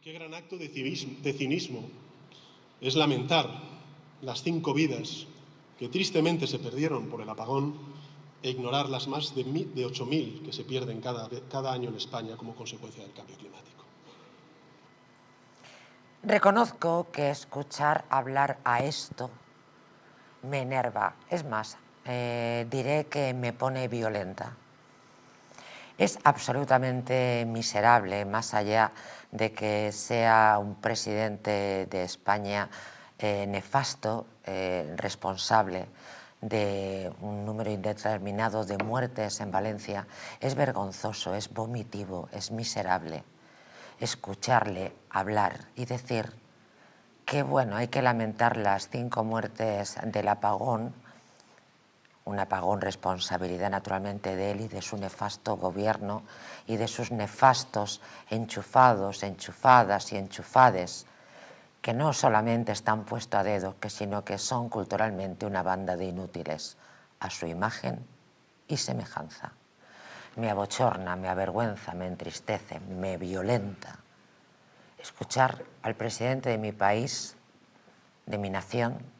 Qué gran acto de cinismo es lamentar las 5 vidas que tristemente se perdieron por el apagón e ignorar las más de 8.000 que se pierden cada año en España como consecuencia del cambio climático. Reconozco que escuchar hablar a esto me enerva. Es más, diré que me pone violenta. Es absolutamente miserable, más allá de que sea un presidente de España nefasto, responsable de un número indeterminado de muertes en Valencia. Es vergonzoso, es vomitivo, es miserable escucharle hablar y decir que, bueno, hay que lamentar las 5 muertes del apagón, un apagón responsabilidad naturalmente de él y de su nefasto gobierno y de sus nefastos enchufados, enchufadas y enchufades, que no solamente están puestos a dedo, sino que son culturalmente una banda de inútiles a su imagen y semejanza. Me abochorna, me avergüenza, me entristece, me violenta escuchar al presidente de mi país, de mi nación,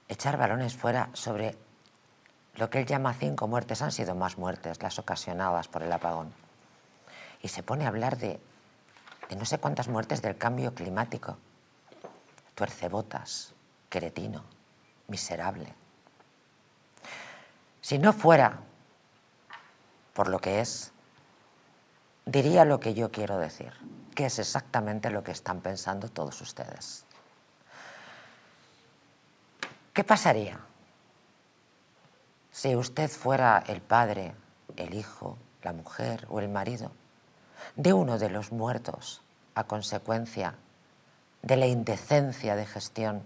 echar balones fuera sobre lo que él llama 5 muertes. Han sido más muertes las ocasionadas por el apagón. Y se pone a hablar de no sé cuántas muertes del cambio climático. Tuercebotas, cretino, miserable. Si no fuera por lo que es, diría lo que yo quiero decir, que es exactamente lo que están pensando todos ustedes. ¿Qué pasaría si usted fuera el padre, el hijo, la mujer o el marido de uno de los muertos a consecuencia de la indecencia de gestión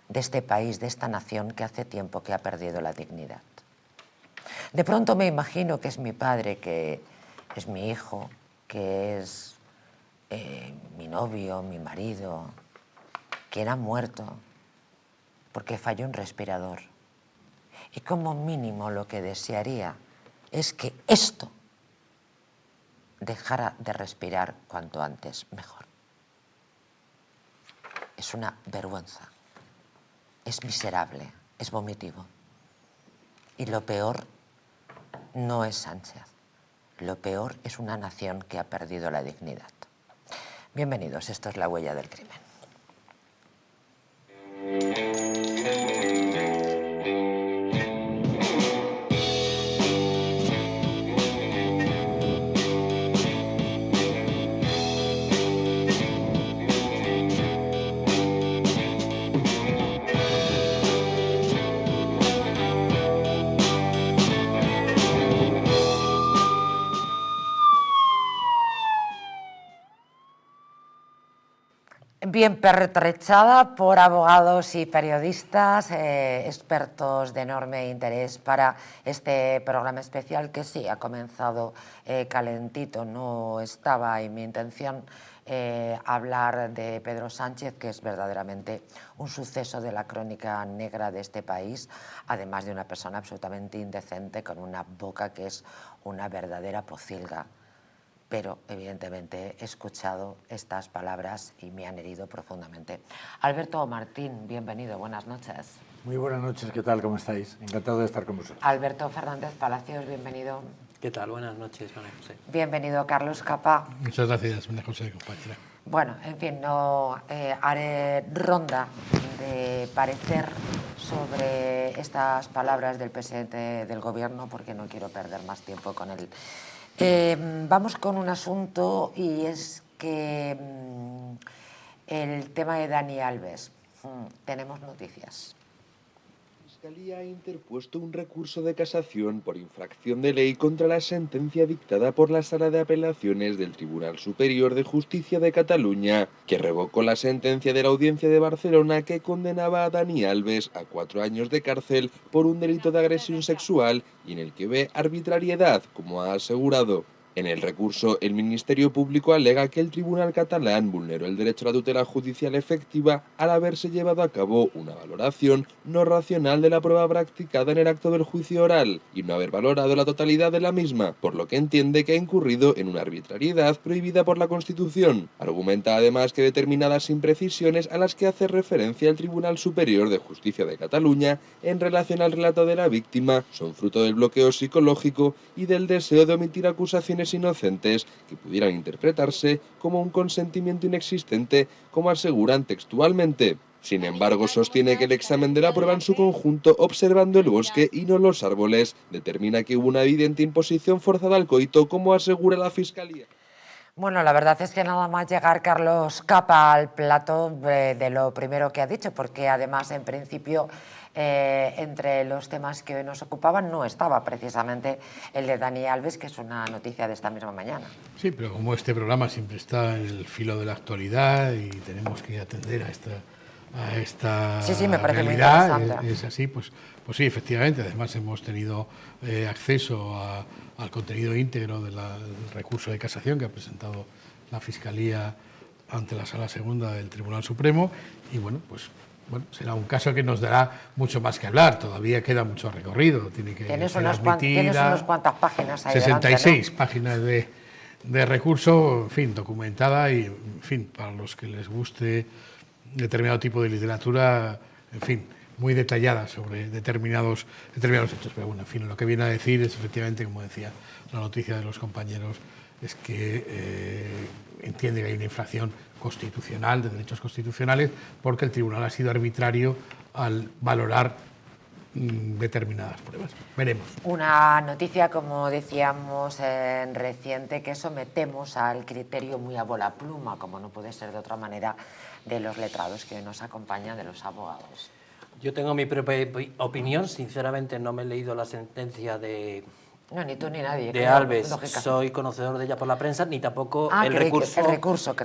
de este país, de esta nación que hace tiempo que ha perdido la dignidad? De pronto me imagino que es mi padre, que es mi hijo, que es mi novio, mi marido, quien ha muerto porque falló un respirador. Y como mínimo lo que desearía es que esto dejara de respirar cuanto antes mejor. Es una vergüenza, es miserable, es vomitivo. Y lo peor no es Sánchez, lo peor es una nación que ha perdido la dignidad. Bienvenidos, esto es La Huella del Crimen. Bien pertrechada por abogados y periodistas, expertos de enorme interés para este programa especial que sí ha comenzado calentito. No estaba en mi intención hablar de Pedro Sánchez, que es verdaderamente un suceso de la crónica negra de este país, además de una persona absolutamente indecente con una boca que es una verdadera pocilga. Pero evidentemente he escuchado estas palabras y me han herido profundamente. Alberto Martín, bienvenido, buenas noches. Muy buenas noches, ¿qué tal? ¿Cómo estáis? Encantado de estar con vosotros. Alberto Fernández Palacios, bienvenido. ¿Qué tal? Buenas noches, María José. Bienvenido, Carlos Capa. Muchas gracias, María José, compañera. Bueno, en fin, no haré ronda de parecer sobre estas palabras del presidente del Gobierno porque no quiero perder más tiempo con él. Vamos con un asunto y es que el tema de Dani Alves. Tenemos noticias. La Fiscalía ha interpuesto un recurso de casación por infracción de ley contra la sentencia dictada por la Sala de Apelaciones del Tribunal Superior de Justicia de Cataluña, que revocó la sentencia de la Audiencia de Barcelona que condenaba a Dani Alves a 4 años de cárcel por un delito de agresión sexual y en el que ve arbitrariedad, como ha asegurado. En el recurso, el Ministerio Público alega que el Tribunal catalán vulneró el derecho a la tutela judicial efectiva al haberse llevado a cabo una valoración no racional de la prueba practicada en el acto del juicio oral y no haber valorado la totalidad de la misma, por lo que entiende que ha incurrido en una arbitrariedad prohibida por la Constitución. Argumenta además que determinadas imprecisiones a las que hace referencia el Tribunal Superior de Justicia de Cataluña en relación al relato de la víctima son fruto del bloqueo psicológico y del deseo de omitir acusaciones inocentes que pudieran interpretarse como un consentimiento inexistente, como aseguran textualmente. Sin embargo, sostiene que el examen de la prueba en su conjunto, observando el bosque y no los árboles, determina que hubo una evidente imposición forzada al coito, como asegura la Fiscalía. Bueno, la verdad es que nada más llegar Carlos Capa al plato de lo primero que ha dicho, porque además en principio entre los temas que hoy nos ocupaban no estaba precisamente el de Dani Alves, que es una noticia de esta misma mañana. Sí, pero como este programa siempre está en el filo de la actualidad y tenemos que atender a esta Sí, me parece realidad, muy interesante. es así, pues sí, efectivamente. Además hemos tenido acceso al contenido íntegro del recurso de casación que ha presentado la Fiscalía ante la Sala Segunda del Tribunal Supremo y bueno, será un caso que nos dará mucho más que hablar. Todavía queda mucho recorrido. Tienes unas cuantas páginas ahí 66 delante, ¿no? páginas de recurso, en fin, documentada y, en fin, para los que les guste determinado tipo de literatura, en fin, muy detallada sobre determinados hechos. Pero bueno, en fin, lo que viene a decir es efectivamente, como decía la noticia de los compañeros, es que entiende que hay una infracción constitucional, de derechos constitucionales, porque el tribunal ha sido arbitrario al valorar determinadas pruebas. Veremos. Una noticia, como decíamos, reciente, que sometemos al criterio muy a bola pluma, como no puede ser de otra manera, de los letrados que nos acompañan, de los abogados. Yo tengo mi propia opinión, sinceramente no me he leído la sentencia de... No, ni tú ni nadie. De Alves, soy conocedor de ella por la prensa, ni tampoco el recurso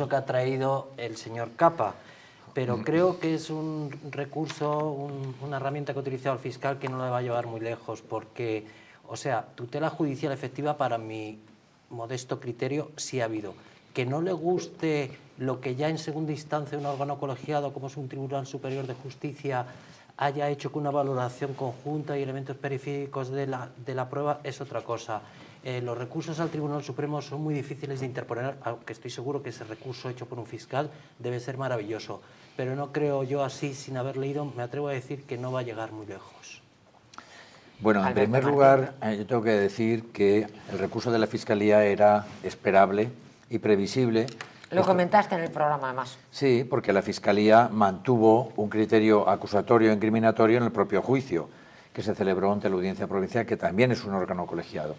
que ha traído el señor Capa. Pero creo que es un recurso, una herramienta que ha utilizado el fiscal que no le va a llevar muy lejos, porque, o sea, tutela judicial efectiva para mi modesto criterio sí ha habido. Que no le guste lo que ya en segunda instancia un órgano colegiado como es un Tribunal Superior de Justicia haya hecho con una valoración conjunta y elementos periféricos de la prueba es otra cosa. Los recursos al Tribunal Supremo son muy difíciles de interponer, aunque estoy seguro que ese recurso hecho por un fiscal debe ser maravilloso. Pero no creo yo así, sin haber leído, me atrevo a decir que no va a llegar muy lejos. Bueno, en primer lugar, yo tengo que decir que el recurso de la Fiscalía era esperable y previsible. Lo comentaste en el programa, además. Sí, porque la Fiscalía mantuvo un criterio acusatorio e incriminatorio en el propio juicio, que se celebró ante la Audiencia Provincial, que también es un órgano colegiado.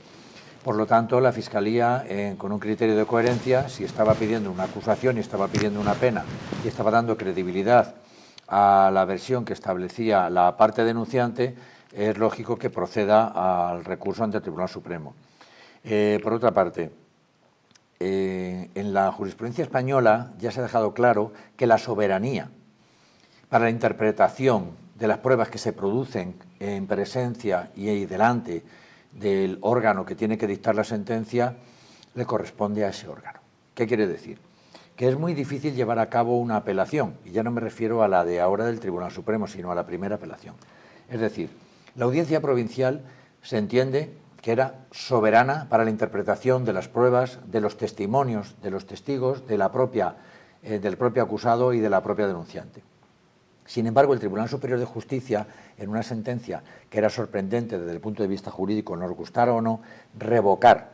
Por lo tanto, la Fiscalía, con un criterio de coherencia, si estaba pidiendo una acusación y estaba pidiendo una pena y estaba dando credibilidad a la versión que establecía la parte denunciante, es lógico que proceda al recurso ante el Tribunal Supremo. Por otra parte, en la jurisprudencia española ya se ha dejado claro que la soberanía para la interpretación de las pruebas que se producen en presencia y delante del órgano que tiene que dictar la sentencia le corresponde a ese órgano. ¿Qué quiere decir? Que es muy difícil llevar a cabo una apelación, y ya no me refiero a la de ahora del Tribunal Supremo, sino a la primera apelación. Es decir, la Audiencia Provincial se entiende que era soberana para la interpretación de las pruebas, de los testimonios, de los testigos, del propio acusado y de la propia denunciante. Sin embargo, el Tribunal Superior de Justicia, en una sentencia que era sorprendente desde el punto de vista jurídico, nos gustara o no, revocar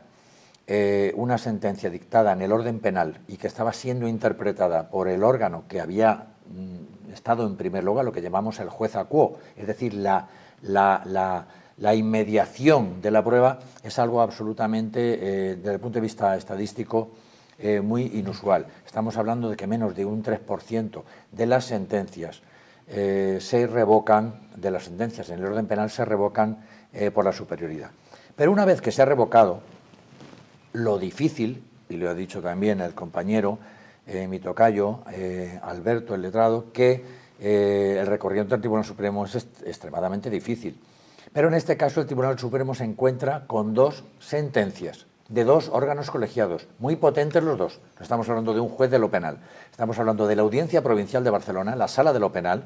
una sentencia dictada en el orden penal y que estaba siendo interpretada por el órgano que había estado en primer lugar, lo que llamamos el juez a quo, es decir, la inmediación de la prueba, es algo absolutamente, desde el punto de vista estadístico, muy inusual. Estamos hablando de que menos de un 3% de las sentencias se revocan, de las sentencias en el orden penal se revocan por la superioridad. Pero una vez que se ha revocado, lo difícil, y lo ha dicho también el compañero, mi tocayo, Alberto, el letrado, que el recorrido ante el Tribunal Supremo es extremadamente difícil. Pero en este caso el Tribunal Supremo se encuentra con dos sentencias de dos órganos colegiados, muy potentes los dos. No estamos hablando de un juez de lo penal, estamos hablando de la Audiencia Provincial de Barcelona, la Sala de lo Penal,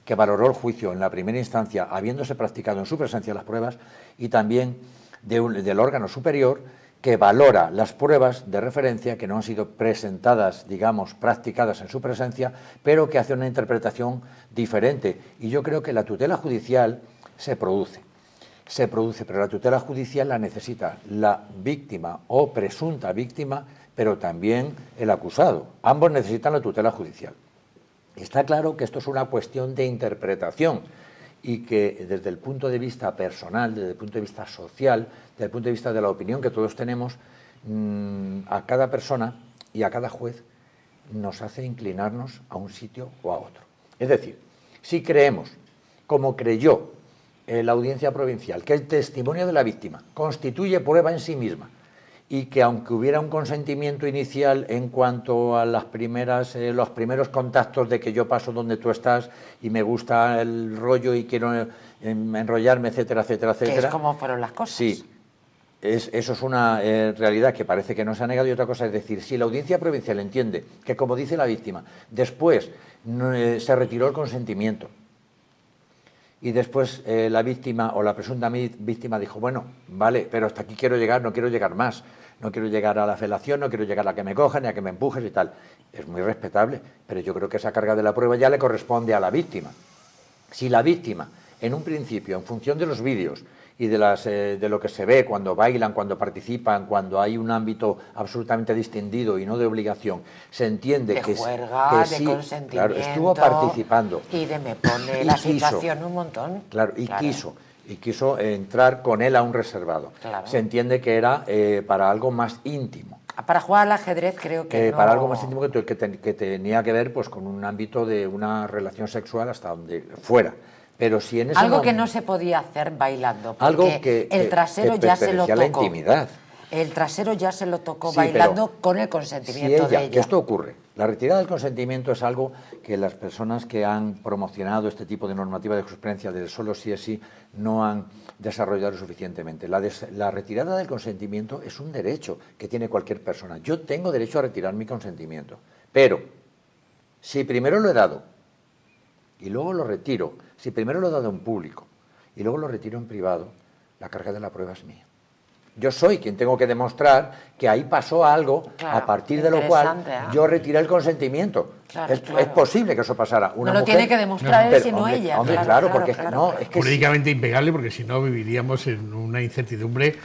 que valoró el juicio en la primera instancia, habiéndose practicado en su presencia las pruebas, y también del órgano superior, que valora las pruebas de referencia que no han sido presentadas, digamos, practicadas en su presencia, pero que hace una interpretación diferente. Y yo creo que la tutela judicial se produce, pero la tutela judicial la necesita la víctima o presunta víctima, pero también el acusado. Ambos necesitan la tutela judicial. Está claro que esto es una cuestión de interpretación y que desde el punto de vista personal, desde el punto de vista social, desde el punto de vista de la opinión que todos tenemos, a cada persona y a cada juez nos hace inclinarnos a un sitio o a otro. Es decir, si creemos, como creyó la Audiencia Provincial, que el testimonio de la víctima constituye prueba en sí misma y que aunque hubiera un consentimiento inicial en cuanto a los primeros contactos de que yo paso donde tú estás y me gusta el rollo y quiero enrollarme, etcétera, etcétera, etcétera. Que es como fueron las cosas. Sí, eso es una realidad que parece que no se ha negado, y otra cosa es decir, si la Audiencia Provincial entiende que, como dice la víctima, después se retiró el consentimiento y después la víctima o la presunta víctima dijo, bueno, vale, pero hasta aquí quiero llegar, no quiero llegar más, no quiero llegar a la felación, no quiero llegar a que me cojan ni a que me empujes y tal. Es muy respetable, pero yo creo que esa carga de la prueba ya le corresponde a la víctima. Si la víctima, en un principio, en función de los vídeos y de lo que se ve cuando bailan, cuando participan, cuando hay un ámbito absolutamente distinguido y no de obligación, se entiende de que juerga, sí, de consentimiento, claro, estuvo participando y de me pone la situación un montón. Claro, y quiso entrar con él a un reservado. Claro. Se entiende que era para algo más íntimo. Para jugar al ajedrez creo que no... Para algo más íntimo que tenía que ver pues con un ámbito de una relación sexual hasta donde fuera. Pero si en ese algo momento, que no se podía hacer bailando, porque algo que el trasero ya se lo tocó. La intimidad. El trasero ya se lo tocó Sí, bailando con el consentimiento de ella. Que esto ocurre. La retirada del consentimiento es algo que las personas que han promocionado este tipo de normativa de jurisprudencia del solo sí es sí no han desarrollado suficientemente. La retirada del consentimiento es un derecho que tiene cualquier persona. Yo tengo derecho a retirar mi consentimiento, pero si primero lo he dado y luego lo retiro, si primero lo he dado en público y luego lo retiro en privado, la carga de la prueba es mía. Yo soy quien tengo que demostrar que ahí pasó algo, claro, a partir de lo cual yo retiré el consentimiento. Claro, es posible que eso pasara. Una mujer, tiene que demostrar él, sino ella. Hombre, claro, porque no, es que jurídicamente impecable, porque si no viviríamos en una incertidumbre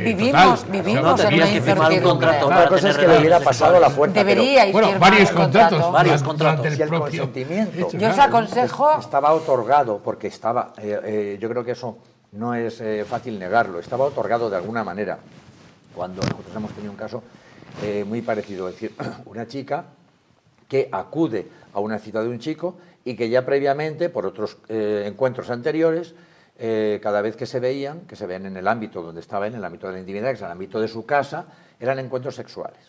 vivimos total. En una incertidumbre. Una cosa es que le hubiera pasado a la fuerza. Deberíais bueno, varios contratos. Si el consentimiento yo os aconsejo... estaba otorgado, porque estaba, yo creo que eso no es fácil negarlo, estaba otorgado de alguna manera. Cuando nosotros hemos tenido un caso muy parecido, es decir, una chica que acude a una cita de un chico y que ya previamente, por otros encuentros anteriores, cada vez que se veían en el ámbito donde estaba, en el ámbito de la intimidad, que es el ámbito de su casa, eran encuentros sexuales.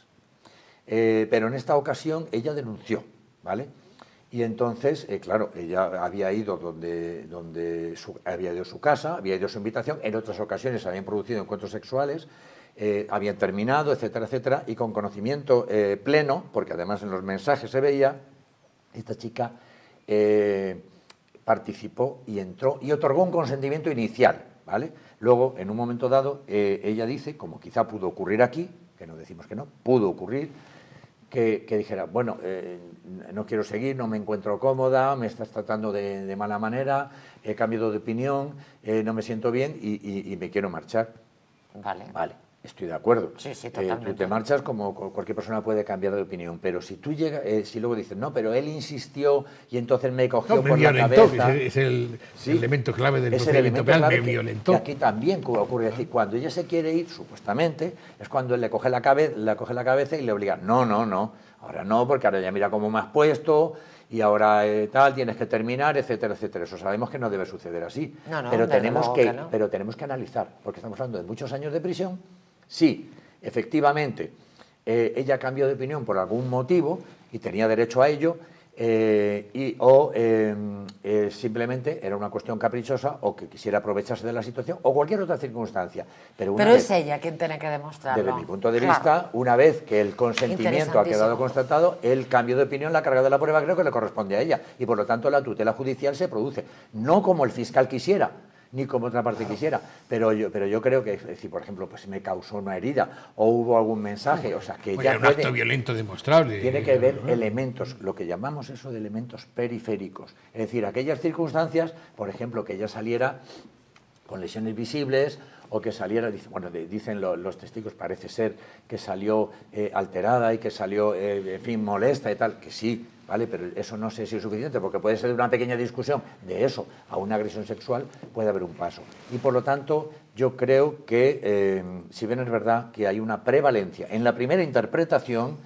Pero en esta ocasión ella denunció, ¿vale? Y entonces, claro, ella había ido había ido a su casa, había ido a su invitación, en otras ocasiones se habían producido encuentros sexuales, habían terminado, etcétera, etcétera, y con conocimiento pleno, porque además en los mensajes se veía, esta chica participó y entró y otorgó un consentimiento inicial, ¿vale? Luego, en un momento dado, ella dice, como quizá pudo ocurrir aquí, que no decimos que no, pudo ocurrir, que dijera, bueno, no quiero seguir, no me encuentro cómoda, me estás tratando de mala manera, he cambiado de opinión, no me siento bien y me quiero marchar. Vale, estoy de acuerdo. Sí, totalmente. Tú te marchas como cualquier persona puede cambiar de opinión, pero si tú llegas, si luego dices, no, pero él insistió y entonces me cogió por la cabeza... Es el elemento clave del procedimiento penal, me violentó. Y aquí también ocurre así, cuando ella se quiere ir, supuestamente, es cuando él le coge la cabeza y le obliga, no, ahora no, porque ahora ya mira cómo me has puesto... y ahora tal, tienes que terminar, etcétera, etcétera. Eso sabemos que no debe suceder así. Pero tenemos que analizar, porque estamos hablando de muchos años de prisión. Sí, efectivamente, ella cambió de opinión por algún motivo y tenía derecho a ello. simplemente era una cuestión caprichosa o que quisiera aprovecharse de la situación o cualquier otra circunstancia. Pero es ella quien tiene que demostrarlo. Desde mi punto de vista, una vez que el consentimiento ha quedado constatado, el cambio de opinión, la carga de la prueba, creo que le corresponde a ella. Y por lo tanto la tutela judicial se produce. No como el fiscal quisiera, ni como otra parte quisiera, pero yo creo que, si por ejemplo pues me causó una herida o hubo algún mensaje, o sea, que ya un acto violento demostrable. Tiene que ver elementos, lo que llamamos eso de elementos periféricos, es decir, aquellas circunstancias, por ejemplo, que ella saliera con lesiones visibles o que saliera, bueno, dicen los testigos, parece ser que salió alterada y que salió, en fin, molesta y tal, que sí, ¿vale? Pero eso no sé si es suficiente, porque puede ser una pequeña discusión de eso a una agresión sexual, puede haber un paso. Y por lo tanto, yo creo que, si bien es verdad que hay una prevalencia en la primera interpretación,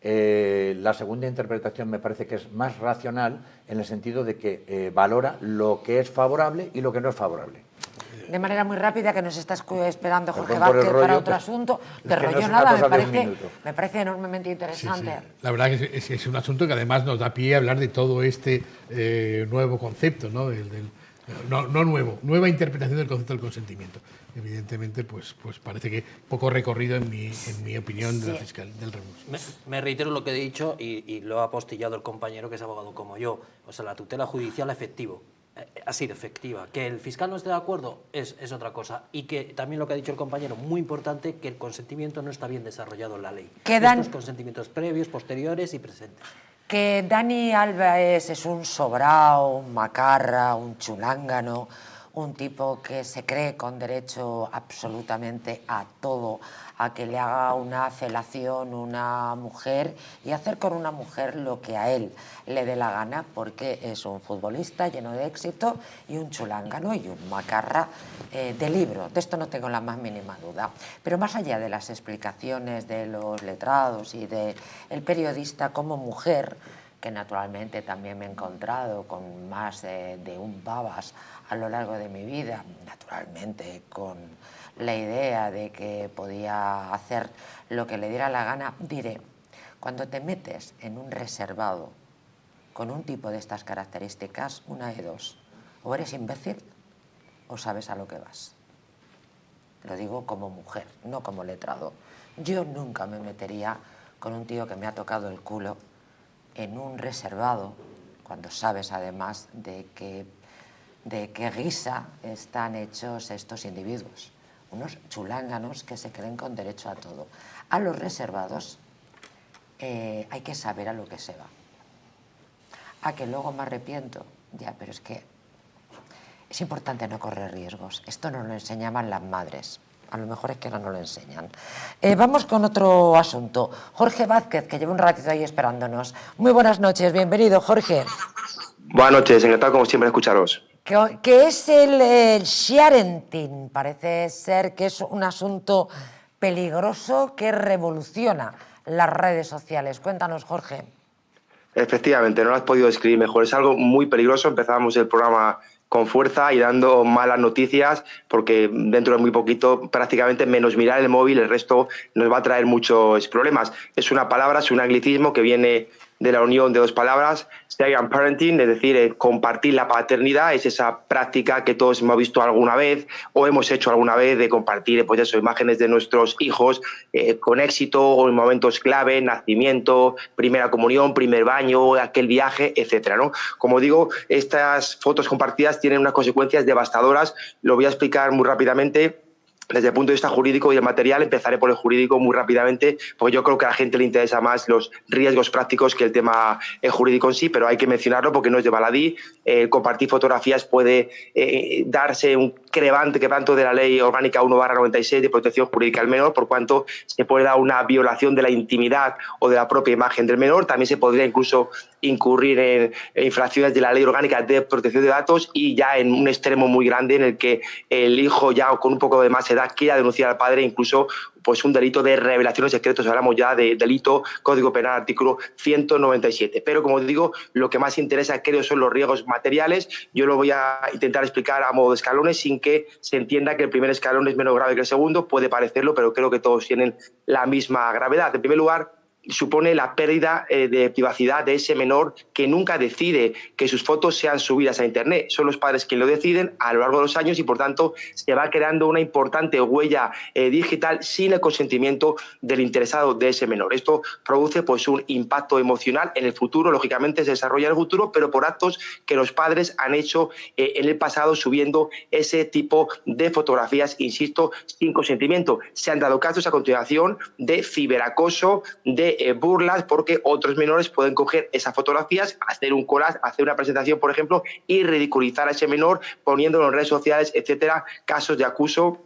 la segunda interpretación me parece que es más racional en el sentido de que valora lo que es favorable y lo que no es favorable. De manera muy rápida, que nos está esperando Jorge Vázquez para otro asunto. De rollo nada, me parece enormemente interesante. Sí. La verdad que es un asunto que además nos da pie a hablar de todo este nuevo concepto, ¿no? Nueva interpretación del concepto del consentimiento. Evidentemente, pues parece que poco recorrido en mi opinión de la fiscal del recurso. Me reitero lo que he dicho y lo ha apostillado el compañero que es abogado como yo. O sea, la tutela judicial ha sido efectiva. Que el fiscal no esté de acuerdo es otra cosa. Y que también lo que ha dicho el compañero, muy importante, que el consentimiento no está bien desarrollado en la ley. Estos consentimientos previos, posteriores y presentes. Que Dani Álvarez es un sobrao, un macarra, un chulángano, un tipo que se cree con derecho absolutamente a todo, a que le haga una felación una mujer y hacer con una mujer lo que a él le dé la gana, porque es un futbolista lleno de éxito y un chulángano y un macarra de libro. De esto no tengo la más mínima duda. Pero más allá de las explicaciones de los letrados y del periodista, como mujer, que naturalmente también me he encontrado con más de un babas a lo largo de mi vida, naturalmente con la idea de que podía hacer lo que le diera la gana, diré, cuando te metes en un reservado con un tipo de estas características, una de dos, o eres imbécil o sabes a lo que vas. Lo digo como mujer, no como letrado. Yo nunca me metería con un tío que me ha tocado el culo en un reservado, cuando sabes además de qué guisa están hechos estos individuos. Unos chulánganos que se creen con derecho a todo. A los reservados hay que saber a lo que se va. A que luego me arrepiento, ya, pero es que es importante no correr riesgos. Esto no lo enseñaban las madres. A lo mejor es que no lo enseñan. Vamos con otro asunto. Jorge Vázquez, que lleva un ratito ahí esperándonos. Muy buenas noches, bienvenido, Jorge. Buenas noches, encantado como siempre de escucharos. ¿Qué es el sharenting? Parece ser que es un asunto peligroso que revoluciona las redes sociales. Cuéntanos, Jorge. Efectivamente, no lo has podido describir mejor. Es algo muy peligroso. Empezamos el programa con fuerza y dando malas noticias, porque dentro de muy poquito, prácticamente menos mirar el móvil, el resto nos va a traer muchos problemas. Es una palabra, es un anglicismo que viene de la unión de dos palabras, sharing parenting, es decir, compartir la paternidad, es esa práctica que todos hemos visto alguna vez o hemos hecho alguna vez de compartir pues eso, imágenes de nuestros hijos con éxito o en momentos clave, nacimiento, primera comunión, primer baño, aquel viaje, etcétera, ¿no? Como digo, estas fotos compartidas tienen unas consecuencias devastadoras. Lo voy a explicar muy rápidamente. Desde el punto de vista jurídico y el material, empezaré por el jurídico muy rápidamente, porque yo creo que a la gente le interesa más los riesgos prácticos que el tema jurídico en sí, pero hay que mencionarlo porque no es de baladí. Compartir fotografías puede darse un quebranto de la Ley Orgánica 1/96 de protección jurídica al menor, por cuanto se puede dar una violación de la intimidad o de la propia imagen del menor. También se podría incluso incurrir en infracciones de la Ley Orgánica de Protección de Datos y ya en un extremo muy grande en el que el hijo ya con un poco de más edad quiera denunciar al padre, incluso pues un delito de revelación de secretos. Hablamos ya de delito, Código Penal, artículo 197. Pero, como digo, lo que más interesa, creo, son los riesgos materiales. Yo lo voy a intentar explicar a modo de escalones sin que se entienda que el primer escalón es menos grave que el segundo. Puede parecerlo, pero creo que todos tienen la misma gravedad. En primer lugar, supone la pérdida de privacidad de ese menor que nunca decide que sus fotos sean subidas a Internet. Son los padres quienes lo deciden a lo largo de los años y, por tanto, se va creando una importante huella digital sin el consentimiento del interesado de ese menor. Esto produce pues un impacto emocional en el futuro, lógicamente se desarrolla en el futuro, pero por actos que los padres han hecho en el pasado subiendo ese tipo de fotografías, insisto, sin consentimiento. Se han dado casos a continuación de ciberacoso, de burlas, porque otros menores pueden coger esas fotografías, hacer un collage, hacer una presentación, por ejemplo, y ridiculizar a ese menor poniéndolo en redes sociales, etcétera, casos de acoso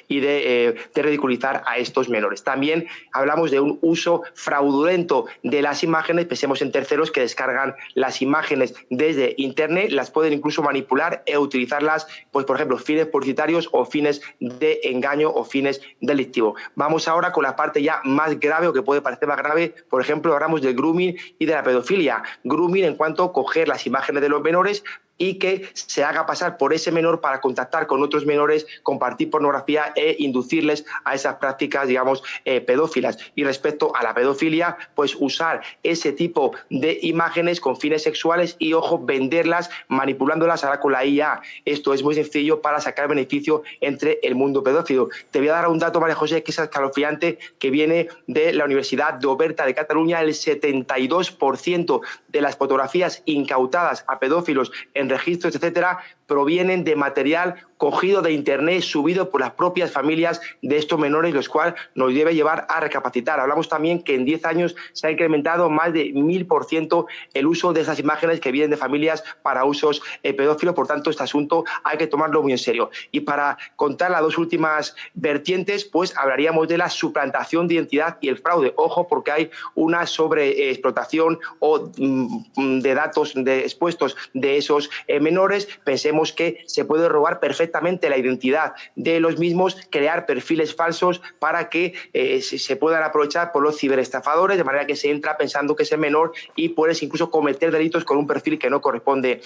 y de ridiculizar a estos menores. También hablamos de un uso fraudulento de las imágenes. Pensemos en terceros que descargan las imágenes desde Internet, las pueden incluso manipular e utilizarlas, pues por ejemplo, fines publicitarios o fines de engaño o fines delictivos. Vamos ahora con la parte ya más grave, o que puede parecer más grave. Por ejemplo, hablamos del grooming y de la pedofilia. Grooming en cuanto a coger las imágenes de los menores y que se haga pasar por ese menor para contactar con otros menores, compartir pornografía e inducirles a esas prácticas, digamos, pedófilas. Y respecto a la pedofilia, pues usar ese tipo de imágenes con fines sexuales y, ojo, venderlas, manipulándolas ahora con la IA. Esto es muy sencillo para sacar beneficio entre el mundo pedófilo. Te voy a dar un dato, María José, que es escalofriante, que viene de la Universidad de Oberta de Cataluña. El 72% de las fotografías incautadas a pedófilos en registros, etcétera, provienen de material cogido de Internet, subido por las propias familias de estos menores, los cuales nos debe llevar a recapacitar. Hablamos también que en 10 años se ha incrementado más de 1000% el uso de esas imágenes que vienen de familias para usos pedófilos. Por tanto, este asunto hay que tomarlo muy en serio. Y para contar las dos últimas vertientes, pues hablaríamos de la suplantación de identidad y el fraude. Ojo, porque hay una sobreexplotación o de datos expuestos de esos menores. Pensemos que se puede robar perfectamente la identidad de los mismos, crear perfiles falsos para que se puedan aprovechar por los ciberestafadores, de manera que se entra pensando que es el menor y puedes incluso cometer delitos con un perfil que no corresponde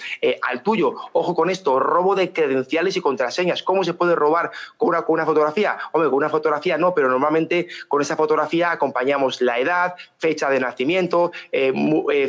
al tuyo. Ojo con esto, robo de credenciales y contraseñas. ¿Cómo se puede robar con una fotografía? Hombre, con una fotografía no, pero normalmente con esa fotografía acompañamos la edad, fecha de nacimiento,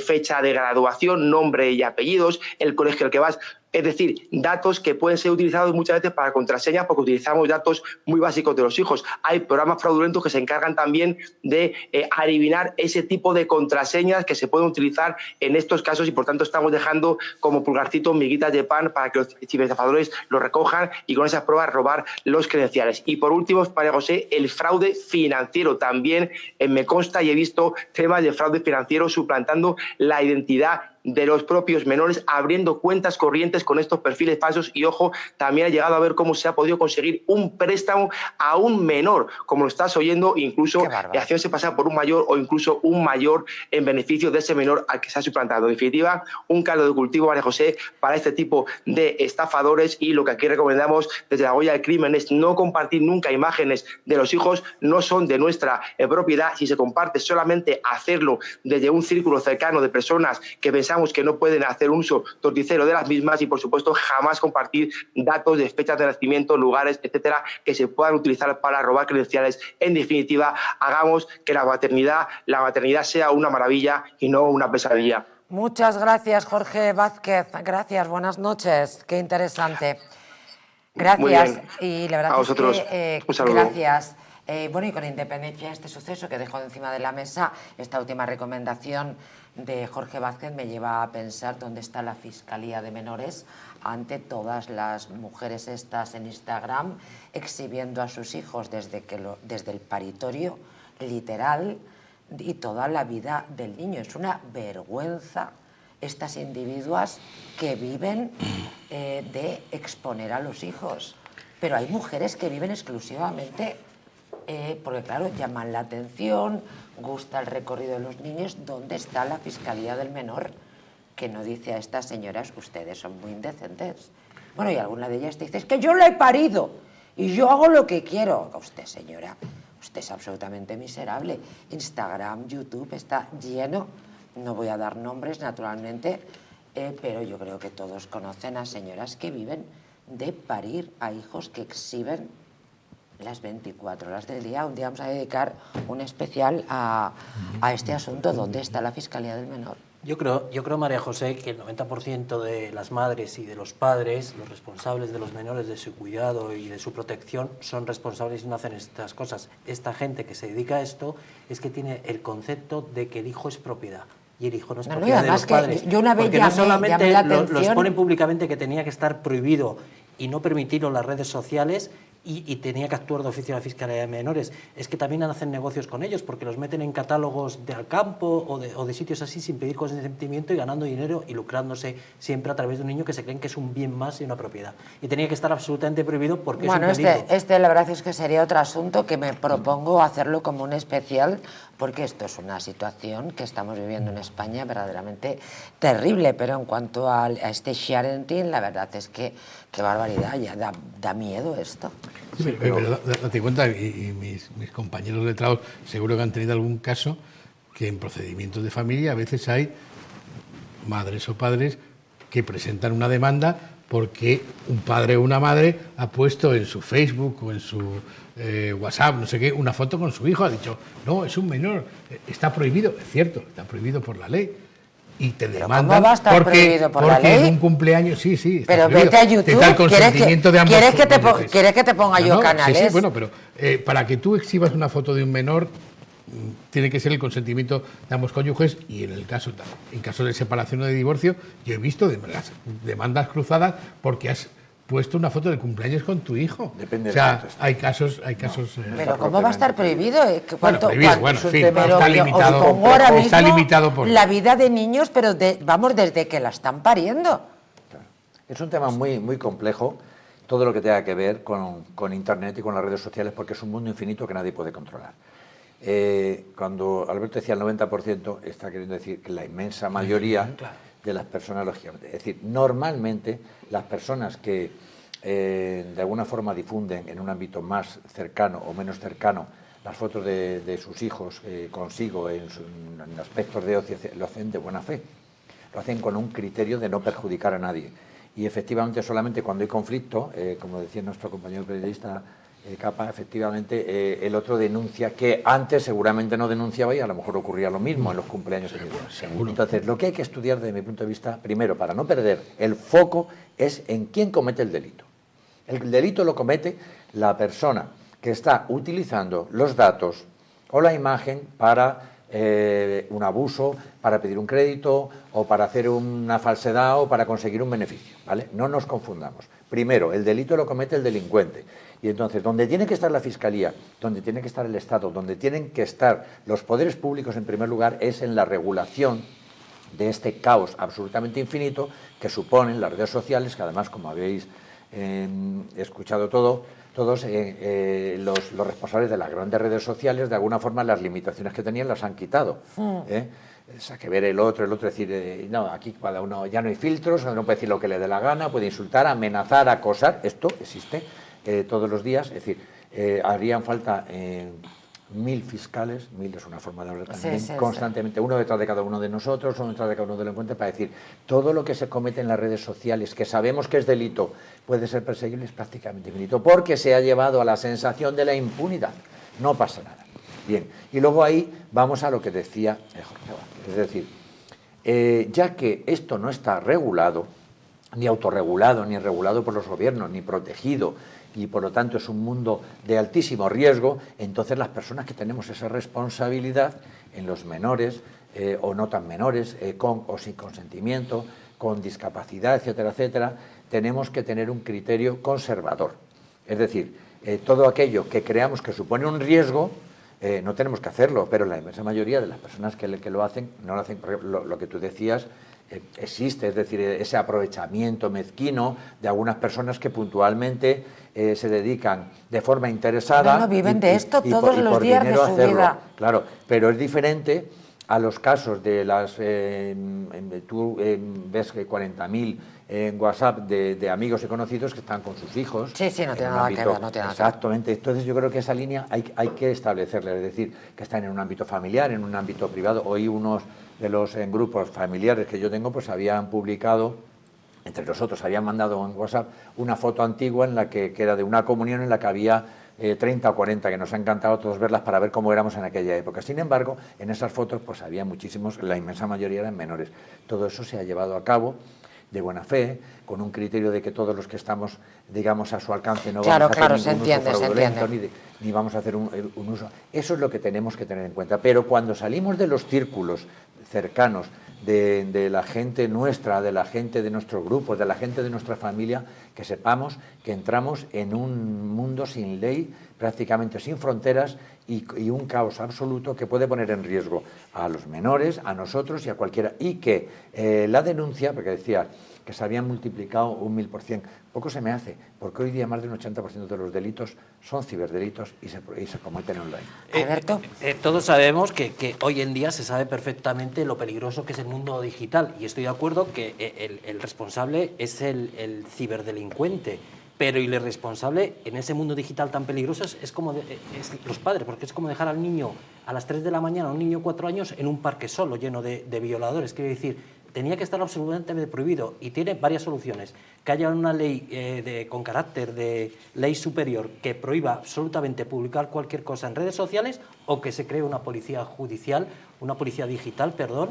fecha de graduación, nombre y apellidos, el colegio al que vas. Es decir, datos que pueden ser utilizados muchas veces para contraseñas, porque utilizamos datos muy básicos de los hijos. Hay programas fraudulentos que se encargan también de adivinar ese tipo de contraseñas que se pueden utilizar en estos casos, y por tanto estamos dejando como pulgarcitos miguitas de pan para que los ciberestafadores lo recojan y con esas pruebas robar los credenciales. Y por último, María José, el fraude financiero. También me consta y he visto temas de fraude financiero suplantando la identidad de los propios menores, abriendo cuentas corrientes con estos perfiles falsos. Y ojo, también ha llegado a ver cómo se ha podido conseguir un préstamo a un menor, como lo estás oyendo, incluso haciéndose pasar por un mayor o incluso un mayor en beneficio de ese menor al que se ha suplantado. En definitiva, un caldo de cultivo, María José, para este tipo de estafadores, y lo que aquí recomendamos desde la Goya del Crimen es no compartir nunca imágenes de los hijos, no son de nuestra propiedad. Si se comparte, solamente hacerlo desde un círculo cercano de personas que pensamos que no pueden hacer uso torticero de las mismas, y por supuesto jamás compartir datos de fechas de nacimiento, lugares, etcétera, que se puedan utilizar para robar credenciales. En definitiva, hagamos que la maternidad sea una maravilla y no una pesadilla. Muchas gracias, Jorge Vázquez. Gracias, buenas noches. Qué interesante. Gracias. Y la verdad a vosotros, es que un saludo. gracias. Bueno, y con independencia de este suceso que dejó encima de la mesa, esta última recomendación de Jorge Vázquez me lleva a pensar dónde está la Fiscalía de Menores ante todas las mujeres estas en Instagram exhibiendo a sus hijos desde el paritorio, literal, y toda la vida del niño. Es una vergüenza estas individuas que viven de exponer a los hijos. Pero hay mujeres que viven exclusivamente porque, claro, llaman la atención, gusta el recorrido de los niños. ¿Dónde está la Fiscalía del Menor que no dice a estas señoras, ustedes son muy indecentes? Bueno, y alguna de ellas te dice, es que yo la he parido y yo hago lo que quiero. Usted, señora, usted es absolutamente miserable. Instagram, YouTube está lleno, no voy a dar nombres naturalmente, pero yo creo que todos conocen a señoras que viven de parir a hijos que exhiben las 24 horas del día. Un día vamos a dedicar un especial a este asunto. ¿Dónde está la Fiscalía del Menor? Yo creo, María José, que el 90% de las madres y de los padres, los responsables de los menores, de su cuidado y de su protección, son responsables y no hacen estas cosas. Esta gente que se dedica a esto es que tiene el concepto de que el hijo es propiedad. Y el hijo no es propiedad de los padres. Yo una vez porque no solamente los atención... ponen públicamente que tenía que estar prohibido y no permitirlo en las redes sociales, y tenía que actuar de oficio la Fiscalía de Menores, es que también hacen negocios con ellos, porque los meten en catálogos de Alcampo o de sitios así sin pedir consentimiento y ganando dinero y lucrándose siempre a través de un niño que se creen que es un bien más y una propiedad. Y tenía que estar absolutamente prohibido porque es un peligro. La verdad es que sería otro asunto que me propongo hacerlo como un especial, porque esto es una situación que estamos viviendo en España verdaderamente terrible, pero en cuanto a este sharing, la verdad es que qué barbaridad, ya da miedo esto. Sí, pero date cuenta, y mis compañeros letrados seguro que han tenido algún caso que en procedimientos de familia a veces hay madres o padres que presentan una demanda porque un padre o una madre ha puesto en su Facebook o en su WhatsApp, no sé qué, una foto con su hijo, ha dicho, no, es un menor, está prohibido, es cierto, está prohibido por la ley. Y te demandan ¿cómo va a estar prohibido por la ley? En un cumpleaños, sí. Pero vete a YouTube, ¿quieres que te ponga yo canales? Sí, bueno, pero para que tú exhibas una foto de un menor, tiene que ser el consentimiento de ambos cónyuges, y en caso de separación o de divorcio, yo he visto las demandas cruzadas porque has puesto una foto de cumpleaños con tu hijo. Depende. O sea, hay casos. Pero ¿cómo va a estar prohibido? Está limitado por la vida de niños, pero desde que la están pariendo. Es un tema muy, muy complejo, todo lo que tenga que ver con Internet y con las redes sociales, porque es un mundo infinito que nadie puede controlar. Cuando Alberto decía el 90%, está queriendo decir que la inmensa mayoría de las personas, lógicamente. Es decir, normalmente las personas que de alguna forma difunden en un ámbito más cercano o menos cercano las fotos de sus hijos consigo en aspectos de ocio, lo hacen de buena fe, lo hacen con un criterio de no perjudicar a nadie. Y efectivamente solamente cuando hay conflicto, como decía nuestro compañero periodista Capa, efectivamente el otro denuncia, que antes seguramente no denunciaba, y a lo mejor ocurría lo mismo en los cumpleaños. Seguro. Entonces, lo que hay que estudiar desde mi punto de vista, primero, para no perder el foco, es en quién comete el delito. El delito lo comete la persona que está utilizando los datos o la imagen para un abuso, para pedir un crédito o para hacer una falsedad o para conseguir un beneficio, ¿vale? No nos confundamos. Primero, el delito lo comete el delincuente. Y entonces, donde tiene que estar la Fiscalía, donde tiene que estar el Estado, donde tienen que estar los poderes públicos en primer lugar, es en la regulación de este caos absolutamente infinito que suponen las redes sociales, que además, como habéis escuchado todos los responsables de las grandes redes sociales, de alguna forma las limitaciones que tenían las han quitado. O sea, que ver el otro, decir, no, aquí cada uno ya no hay filtros, uno puede decir lo que le dé la gana, puede insultar, amenazar, acosar, esto existe todos los días. Es decir, harían falta 1000 fiscales, 1000 es una forma de hablar también, constantemente, uno detrás de cada uno de nosotros, uno detrás de cada uno de los delincuentes, para decir, todo lo que se comete en las redes sociales, que sabemos que es delito, puede ser perseguible, es prácticamente infinito, porque se ha llevado a la sensación de la impunidad, no pasa nada. Bien, y luego ahí vamos a lo que decía Jorge Vázquez, es decir, ya que esto no está regulado, ni autorregulado, ni regulado por los gobiernos, ni protegido, y por lo tanto es un mundo de altísimo riesgo, entonces las personas que tenemos esa responsabilidad en los menores o no tan menores, con o sin consentimiento, con discapacidad, etcétera, etcétera, tenemos que tener un criterio conservador. Es decir, todo aquello que creamos que supone un riesgo, no tenemos que hacerlo, pero la inmensa mayoría de las personas que lo hacen, no lo hacen. Por ejemplo, lo que tú decías, existe, es decir, ese aprovechamiento mezquino de algunas personas que puntualmente se dedican de forma interesada. No viven de esto todos los días de su vida. Claro, pero es diferente a los casos de las... tú ves que 40.000 en WhatsApp de amigos y conocidos que están con sus hijos. Sí, no tiene nada que ver. Exactamente. Entonces yo creo que esa línea hay que establecerla, es decir, que están en un ámbito familiar, en un ámbito privado. Hoy unos de los grupos familiares que yo tengo pues habían publicado, entre nosotros habían mandado en WhatsApp una foto antigua en la que era de una comunión en la que había 30 o 40 que nos ha encantado todos verlas para ver cómo éramos en aquella época. Sin embargo, en esas fotos pues había muchísimos, la inmensa mayoría eran menores. Todo eso se ha llevado a cabo de buena fe, con un criterio de que todos los que estamos, digamos, a su alcance no vamos a hacer ningún uso fraudulento, ni vamos a hacer un uso. Eso es lo que tenemos que tener en cuenta. Pero cuando salimos de los círculos cercanos, de la gente nuestra, de la gente de nuestros grupos, de la gente de nuestra familia, que sepamos que entramos en un mundo sin ley, prácticamente sin fronteras y un caos absoluto que puede poner en riesgo a los menores, a nosotros y a cualquiera. Y que la denuncia, porque decía que se habían multiplicado un 1000%, poco se me hace, porque hoy día más del 80% de los delitos son ciberdelitos y se cometen online. Alberto. Todos sabemos que hoy en día se sabe perfectamente lo peligroso que es el mundo digital, y estoy de acuerdo que el responsable es el ciberdelincuente, pero el irresponsable en ese mundo digital tan peligroso es como los padres, porque es como dejar al niño a las 3 de la mañana, a un niño de 4 años, en un parque solo, lleno de violadores. Quiero decir, tenía que estar absolutamente prohibido, y tiene varias soluciones. Que haya una ley con carácter de ley superior que prohíba absolutamente publicar cualquier cosa en redes sociales, o que se cree una policía judicial, una policía digital, perdón,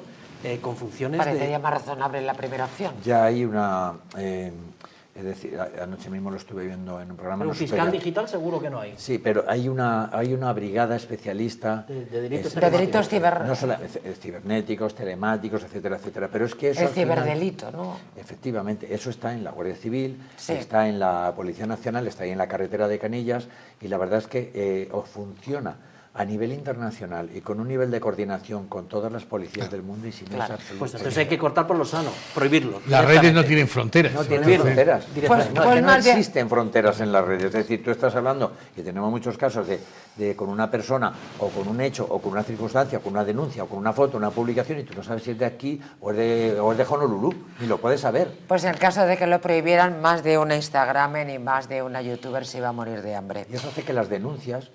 con funciones Parecería más razonable la primera opción. Ya hay una... es decir, anoche mismo lo estuve viendo en un programa. Pero un fiscal digital seguro que no hay. Sí, pero hay una brigada especialista de delitos no solo cibernéticos, telemáticos, etcétera, etcétera. Pero es que eso el ciberdelito, ¿no? Efectivamente, eso está en la Guardia Civil, está en la Policía Nacional, está ahí en la carretera de Canillas, y la verdad es que funciona a nivel internacional y con un nivel de coordinación con todas las policías del mundo, y si no es absoluto. Pues entonces hay que cortar por lo sano, prohibirlo. Las redes no tienen fronteras. No tienen fronteras. No existen fronteras en las redes. Es decir, tú estás hablando, y tenemos muchos casos de con una persona, o con un hecho, o con una circunstancia, o con una denuncia, o con una foto, una publicación, y tú no sabes si es de aquí o es de Honolulu, ni lo puedes saber. Pues en el caso de que lo prohibieran, más de una Instagramer y más de una youtuber se iba a morir de hambre. Y eso hace que las denuncias,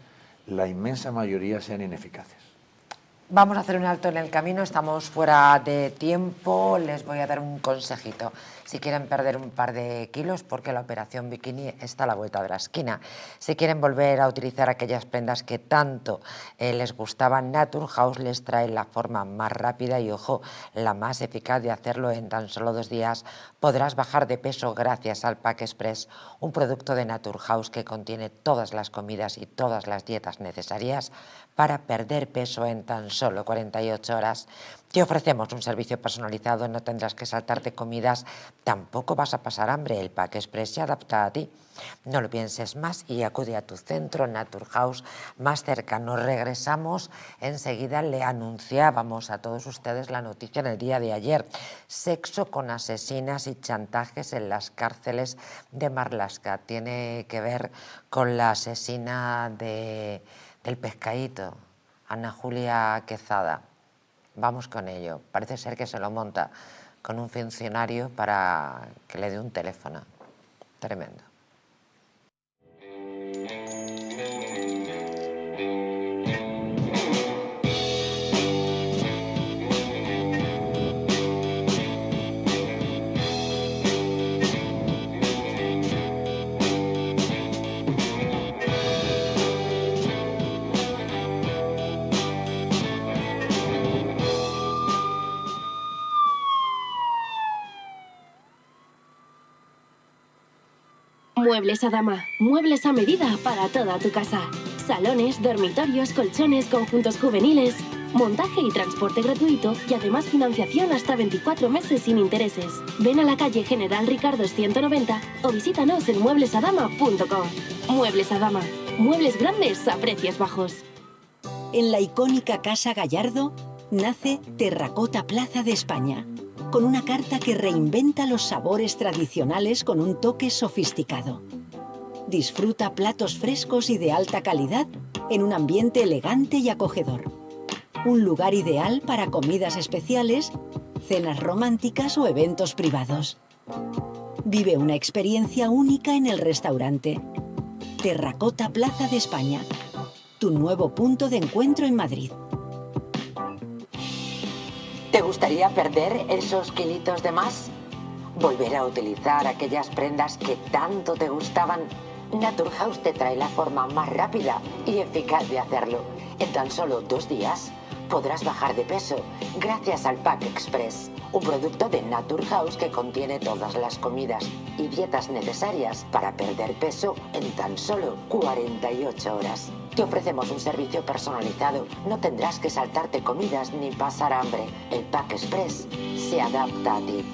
la inmensa mayoría, sean ineficaces. Vamos a hacer un alto en el camino, estamos fuera de tiempo, les voy a dar un consejito. Si quieren perder un par de kilos, porque la operación bikini está a la vuelta de la esquina. Si quieren volver a utilizar aquellas prendas que tanto les gustaban, Naturhaus les trae la forma más rápida y, ojo, la más eficaz de hacerlo. En tan solo 2 días podrás bajar de peso gracias al Pack Express, un producto de Naturhaus que contiene todas las comidas y todas las dietas necesarias para perder peso en tan solo 48 horas. Te ofrecemos un servicio personalizado, no tendrás que saltarte comidas, tampoco vas a pasar hambre. El Pack Express se adapta a ti. No lo pienses más y acude a tu centro Naturhaus más cercano. Regresamos enseguida. Le anunciábamos a todos ustedes la noticia en el día de ayer: sexo con asesinas y chantajes en las cárceles de Marlaska. Tiene que ver con la asesina del pescadito, Ana Julia Quezada. Vamos con ello. Parece ser que se lo monta con un funcionario para que le dé un teléfono. Tremendo. Muebles Adama, muebles a medida para toda tu casa. Salones, dormitorios, colchones, conjuntos juveniles, montaje y transporte gratuito, y además financiación hasta 24 meses sin intereses. Ven a la calle General Ricardo 190 o visítanos en mueblesadama.com. Muebles Adama, muebles grandes a precios bajos. En la icónica Casa Gallardo nace Terracota Plaza de España, con una carta que reinventa los sabores tradicionales con un toque sofisticado. Disfruta platos frescos y de alta calidad en un ambiente elegante y acogedor. Un lugar ideal para comidas especiales, cenas románticas o eventos privados. Vive una experiencia única en el restaurante. Terracota Plaza de España, tu nuevo punto de encuentro en Madrid. ¿Te gustaría perder esos kilitos de más? ¿Volver a utilizar aquellas prendas que tanto te gustaban? Naturhaus te trae la forma más rápida y eficaz de hacerlo. En tan solo 2 días podrás bajar de peso gracias al Pack Express, un producto de Naturhaus que contiene todas las comidas y dietas necesarias para perder peso en tan solo 48 horas. Te ofrecemos un servicio personalizado, no tendrás que saltarte comidas ni pasar hambre. El Pack Express se adapta a ti.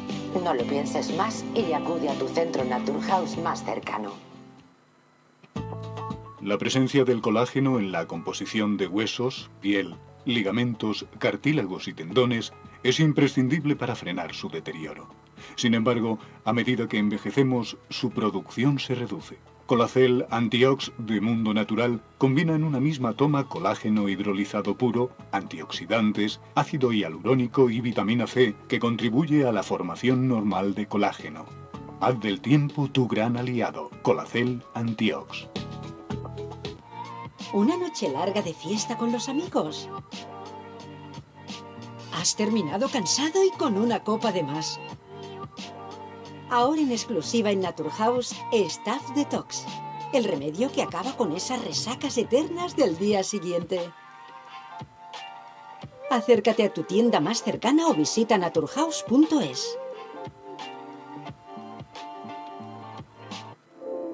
No lo pienses más y acude a tu centro Naturhaus más cercano. La presencia del colágeno en la composición de huesos, piel, ligamentos, cartílagos y tendones es imprescindible para frenar su deterioro. Sin embargo, a medida que envejecemos, su producción se reduce. Colacel Antiox de Mundo Natural combina en una misma toma colágeno hidrolizado puro, antioxidantes, ácido hialurónico y vitamina C que contribuye a la formación normal de colágeno. Haz del tiempo tu gran aliado. Colacel Antiox. ¿Una noche larga de fiesta con los amigos? Has terminado cansado y con una copa de más. Ahora en exclusiva en Naturhaus, Staff Detox, el remedio que acaba con esas resacas eternas del día siguiente. Acércate a tu tienda más cercana o visita naturhaus.es.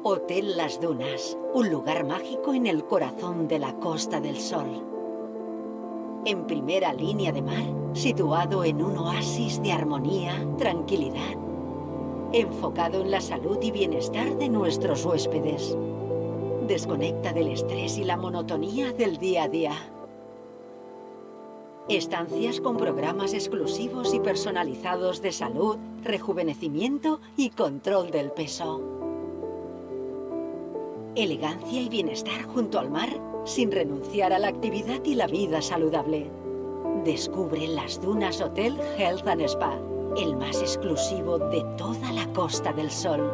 Hotel Las Dunas, un lugar mágico en el corazón de la Costa del Sol. En primera línea de mar, situado en un oasis de armonía, tranquilidad, enfocado en la salud y bienestar de nuestros huéspedes. Desconecta del estrés y la monotonía del día a día. Estancias con programas exclusivos y personalizados de salud, rejuvenecimiento y control del peso. Elegancia y bienestar junto al mar, sin renunciar a la actividad y la vida saludable. Descubre Las Dunas Hotel Health and Spa, el más exclusivo de toda la Costa del Sol.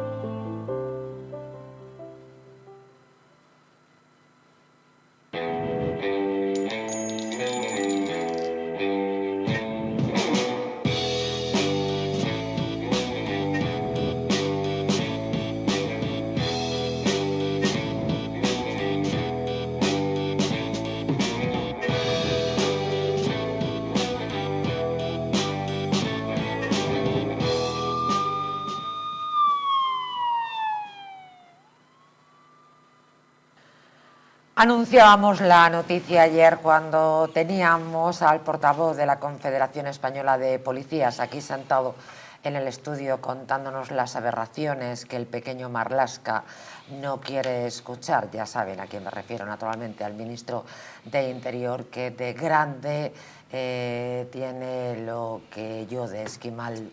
Anunciábamos la noticia ayer cuando teníamos al portavoz de la Confederación Española de Policías aquí sentado en el estudio contándonos las aberraciones que el pequeño Marlaska no quiere escuchar. Ya saben a quién me refiero, naturalmente, al ministro de Interior, que de grande tiene lo que yo de esquimal.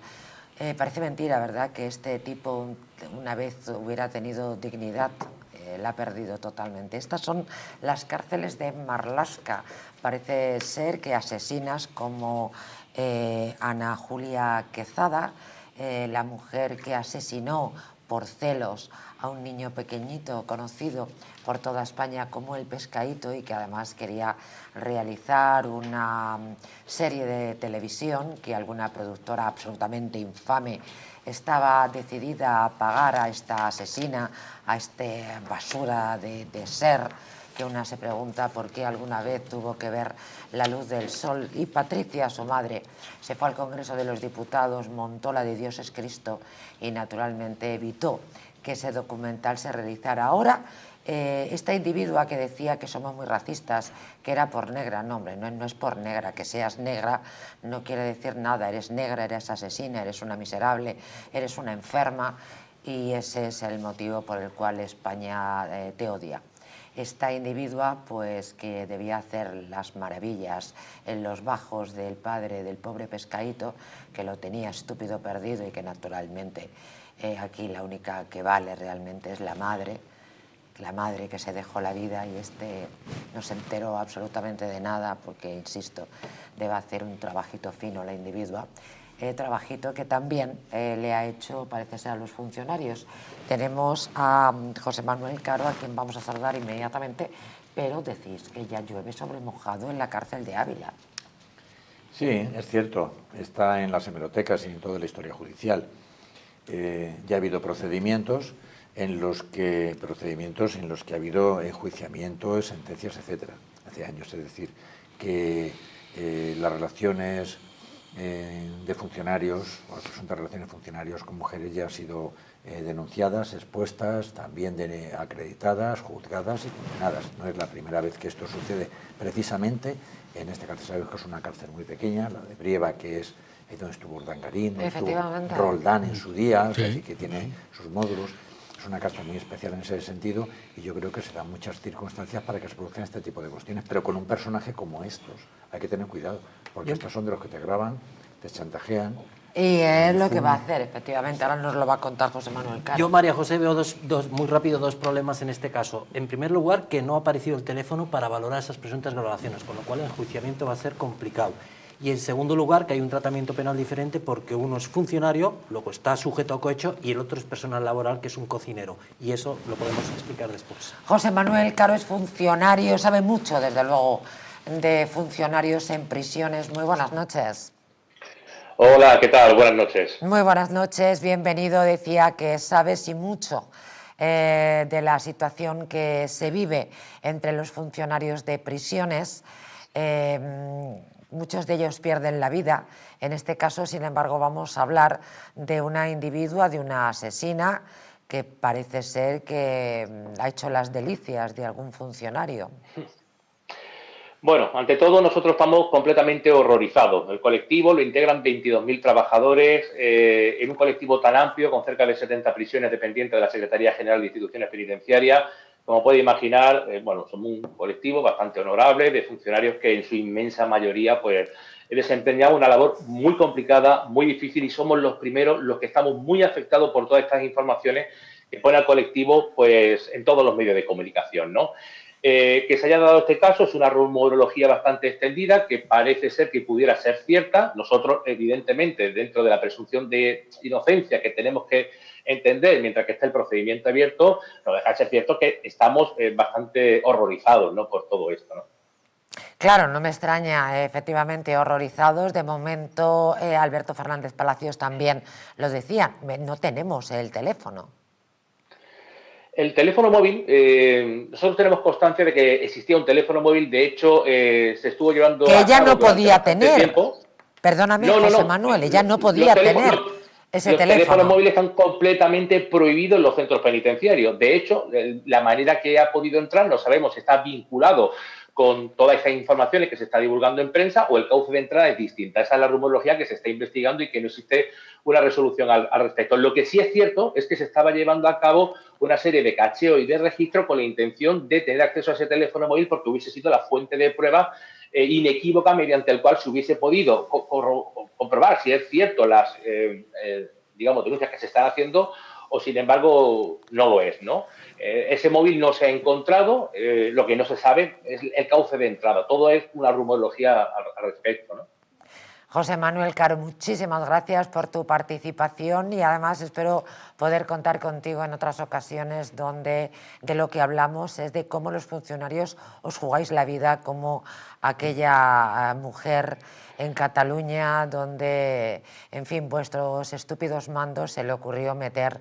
Parece mentira, ¿verdad?, que este tipo una vez hubiera tenido dignidad. La ha perdido totalmente. Estas son las cárceles de Marlaska. Parece ser que asesinas como Ana Julia Quezada, la mujer que asesinó por celos a un niño pequeñito conocido por toda España como El Pescadito y que además quería realizar una serie de televisión que alguna productora absolutamente infame estaba decidida a pagar a esta asesina, a este basura de ser, que una se pregunta por qué alguna vez tuvo que ver la luz del sol. Y Patricia, su madre, se fue al Congreso de los Diputados, montó la de Dios es Cristo y naturalmente evitó que ese documental se realizara. Ahora, esta individua que decía que somos muy racistas, que era por negra, no hombre, no es por negra, que seas negra no quiere decir nada, eres negra, eres asesina, eres una miserable, eres una enferma y ese es el motivo por el cual España te odia. Esta individua, pues que debía hacer las maravillas en los bajos del padre del pobre Pescadito, que lo tenía estúpido perdido y que naturalmente aquí la única que vale realmente es la madre que se dejó la vida y no se enteró absolutamente de nada porque, insisto, debe hacer un trabajito fino la individua. Trabajito que también le ha hecho, parece ser, a los funcionarios. Tenemos a José Manuel Caro, a quien vamos a saludar inmediatamente, pero decís que ya llueve sobre mojado en la cárcel de Ávila. Sí, es cierto, está en las hemerotecas y en toda la historia judicial. Ya ha habido procedimientos procedimientos en los que ha habido enjuiciamientos, sentencias, etcétera, hace años. Es decir, que las relaciones de funcionarios, o presuntas relaciones de funcionarios con mujeres ya han sido denunciadas, expuestas, también acreditadas, juzgadas y condenadas. No es la primera vez que esto sucede. Precisamente en esta cárcel, sabemos que es una cárcel muy pequeña, la de Brieva, que es donde estuvo Urdangarín, donde estuvo Roldán en su día, sí, así que tiene sus módulos. Es una cárcel muy especial en ese sentido y yo creo que se dan muchas circunstancias para que se produzcan este tipo de cuestiones, pero con un personaje como estos hay que tener cuidado, porque estos son de los que te graban, te chantajean. Y es lo que va a hacer, efectivamente. Ahora nos lo va a contar José Manuel Caro. Yo, María José, veo muy rápido dos problemas en este caso. En primer lugar, que no ha aparecido el teléfono para valorar esas presuntas grabaciones, con lo cual el enjuiciamiento va a ser complicado. Y en segundo lugar, que hay un tratamiento penal diferente porque uno es funcionario, luego está sujeto a cohecho, y el otro es personal laboral, que es un cocinero. Y eso lo podemos explicar después. José Manuel Caro es funcionario, sabe mucho, desde luego, de funcionarios en prisiones. Muy buenas noches. Hola, ¿qué tal? Buenas noches. Muy buenas noches, bienvenido. Decía que sabes y mucho de la situación que se vive entre los funcionarios de prisiones. Muchos de ellos pierden la vida. En este caso, sin embargo, vamos a hablar de una individua, de una asesina, que parece ser que ha hecho las delicias de algún funcionario. Bueno, ante todo nosotros estamos completamente horrorizados. El colectivo lo integran 22.000 trabajadores en un colectivo tan amplio, con cerca de 70 prisiones dependientes de la Secretaría General de Instituciones Penitenciarias. Como puede imaginar, bueno, somos un colectivo bastante honorable de funcionarios que en su inmensa mayoría pues desempeñan una labor muy complicada, muy difícil, y somos los primeros los que estamos muy afectados por todas estas informaciones que pone al colectivo pues en todos los medios de comunicación, ¿no? Que se haya dado este caso es una rumorología bastante extendida que parece ser que pudiera ser cierta. Nosotros, evidentemente, dentro de la presunción de inocencia que tenemos que entender mientras que está el procedimiento abierto, no deja de ser cierto que estamos bastante horrorizados, ¿no?, por todo esto, ¿no? Claro, no me extraña, efectivamente, horrorizados. De momento, Alberto Fernández Palacios también lo decía, no tenemos el teléfono. El teléfono móvil, nosotros tenemos constancia de que existía un teléfono móvil, de hecho, se estuvo llevando que ella no podía tener. Perdóname, José Manuel, ella no podía tener ese teléfono. Los teléfonos móviles están completamente prohibidos en los centros penitenciarios. De hecho, la manera que ha podido entrar, no sabemos si está vinculado con todas esas informaciones que se está divulgando en prensa o el cauce de entrada es distinta. Esa es la rumorología que se está investigando y que no existe una resolución al respecto. Lo que sí es cierto es que se estaba llevando a cabo una serie de cacheo y de registro con la intención de tener acceso a ese teléfono móvil porque hubiese sido la fuente de prueba inequívoca mediante el cual se hubiese podido comprobar si es cierto las digamos, denuncias que se están haciendo o, sin embargo, no lo es, ¿no? Ese móvil no se ha encontrado, lo que no se sabe es el cauce de entrada. Todo es una rumorología al respecto, ¿no? José Manuel Caro, muchísimas gracias por tu participación y además espero poder contar contigo en otras ocasiones donde de lo que hablamos es de cómo los funcionarios os jugáis la vida, como aquella mujer en Cataluña donde, en fin, vuestros estúpidos mandos se le ocurrió meter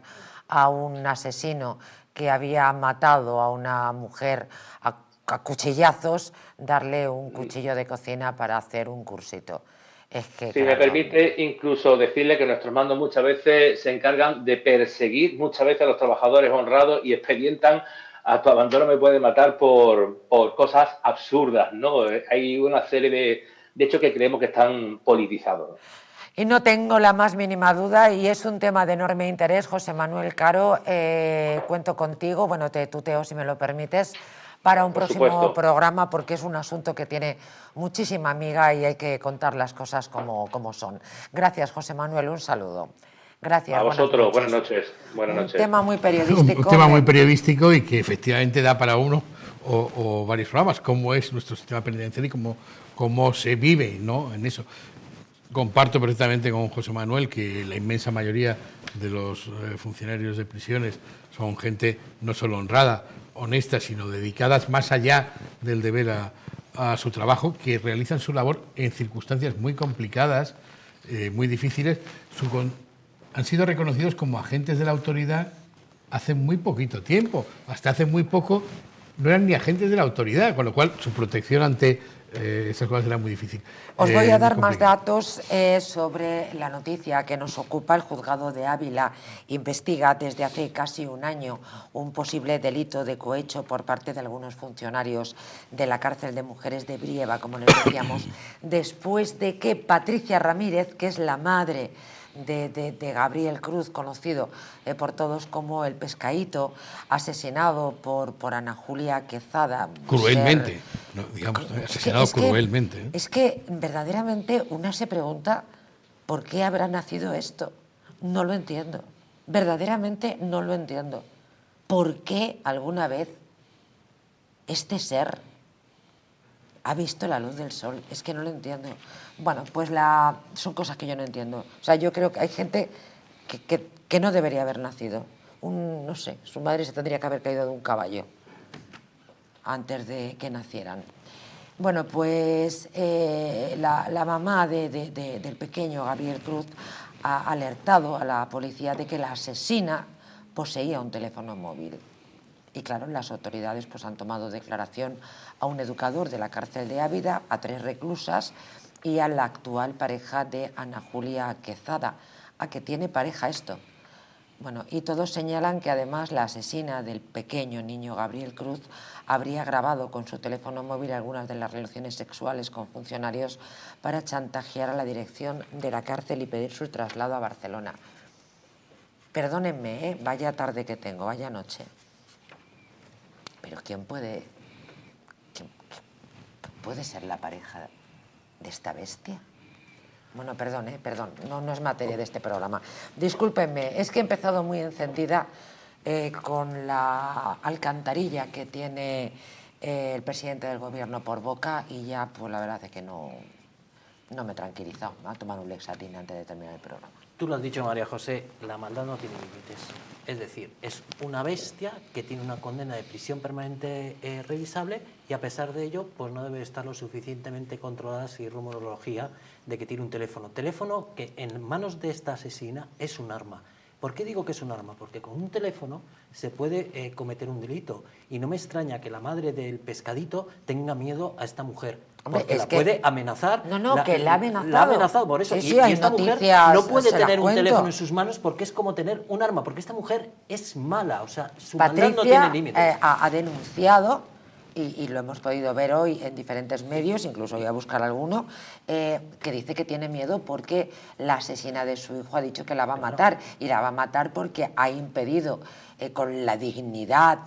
a un asesino que había matado a una mujer a cuchillazos, darle un cuchillo de cocina para hacer un cursito. Es que, si me permite incluso decirle que nuestros mandos muchas veces se encargan de perseguir muchas veces a los trabajadores honrados y expedientan a tu abandono me puede matar por cosas absurdas, ¿no? Hay una serie de hechos que creemos que están politizados, ¿no? Y no tengo la más mínima duda, y es un tema de enorme interés, José Manuel Caro, cuento contigo, bueno, te tuteo si me lo permites, para un próximo programa, porque es un asunto que tiene muchísima miga y hay que contar las cosas como son. Gracias, José Manuel, un saludo. Gracias. A vosotros, buenas noches. Un tema muy periodístico. Un tema muy periodístico y que efectivamente da para uno o varios programas, cómo es nuestro sistema penitenciario y cómo se vive, ¿no?, en eso. Comparto perfectamente con José Manuel que la inmensa mayoría de los funcionarios de prisiones son gente no solo honrada, honesta, sino dedicadas más allá del deber a su trabajo, que realizan su labor en circunstancias muy complicadas, muy difíciles. Han sido reconocidos como agentes de la autoridad hace muy poquito tiempo. Hasta hace muy poco no eran ni agentes de la autoridad, con lo cual su protección ante esas cosas era muy difícil. Os voy a dar más datos sobre la noticia que nos ocupa. El juzgado de Ávila investiga desde hace casi un año un posible delito de cohecho por parte de algunos funcionarios de la cárcel de mujeres de Brieva, como les decíamos, después de que Patricia Ramírez, que es la madre de Gabriel Cruz, conocido por todos como el Pescadito, asesinado por Ana Julia Quezada. Cruelmente, no, digamos, asesinado cruelmente. Es que verdaderamente una se pregunta ¿por qué habrá nacido esto? No lo entiendo, verdaderamente no lo entiendo. ¿Por qué alguna vez este ser ha visto la luz del sol? Es que no lo entiendo. Bueno, pues son cosas que yo no entiendo. O sea, yo creo que hay gente que no debería haber nacido. No sé, su madre se tendría que haber caído de un caballo antes de que nacieran. Bueno, pues la mamá del pequeño Gabriel Cruz ha alertado a la policía de que la asesina poseía un teléfono móvil. Y claro, las autoridades pues han tomado declaración a un educador de la cárcel de Ávila, a 3 reclusas y a la actual pareja de Ana Julia Quezada. ¿A que tiene pareja esto? Bueno, y todos señalan que además la asesina del pequeño niño Gabriel Cruz habría grabado con su teléfono móvil algunas de las relaciones sexuales con funcionarios para chantajear a la dirección de la cárcel y pedir su traslado a Barcelona. Perdónenme, vaya tarde que tengo, vaya noche. Pero ¿quién puede ser la pareja de esta bestia? Bueno, perdón, no es materia de este programa. Discúlpenme, es que he empezado muy encendida con la alcantarilla que tiene el presidente del gobierno por boca y ya, pues la verdad es que no me he tranquilizado. Me voy a tomar un Lexatin antes de terminar el programa. Tú lo has dicho, María José, la maldad no tiene límites. Es decir, es una bestia que tiene una condena de prisión permanente revisable y a pesar de ello, pues no debe estar lo suficientemente controlada si rumorología de que tiene un teléfono. Teléfono que en manos de esta asesina es un arma. ¿Por qué digo que es un arma? Porque con un teléfono se puede cometer un delito. Y no me extraña que la madre del Pescadito tenga miedo a esta mujer. Hombre, porque la puede amenazar. Que la ha amenazado. La ha amenazado, por eso. Sí, y esta mujer no puede tener un teléfono en sus manos porque es como tener un arma. Porque esta mujer es mala. O sea, su maldad no tiene límites. Ha denunciado, y lo hemos podido ver hoy en diferentes medios, incluso voy a buscar alguno, que dice que tiene miedo porque la asesina de su hijo ha dicho que la va a matar. Y la va a matar porque ha impedido, con la dignidad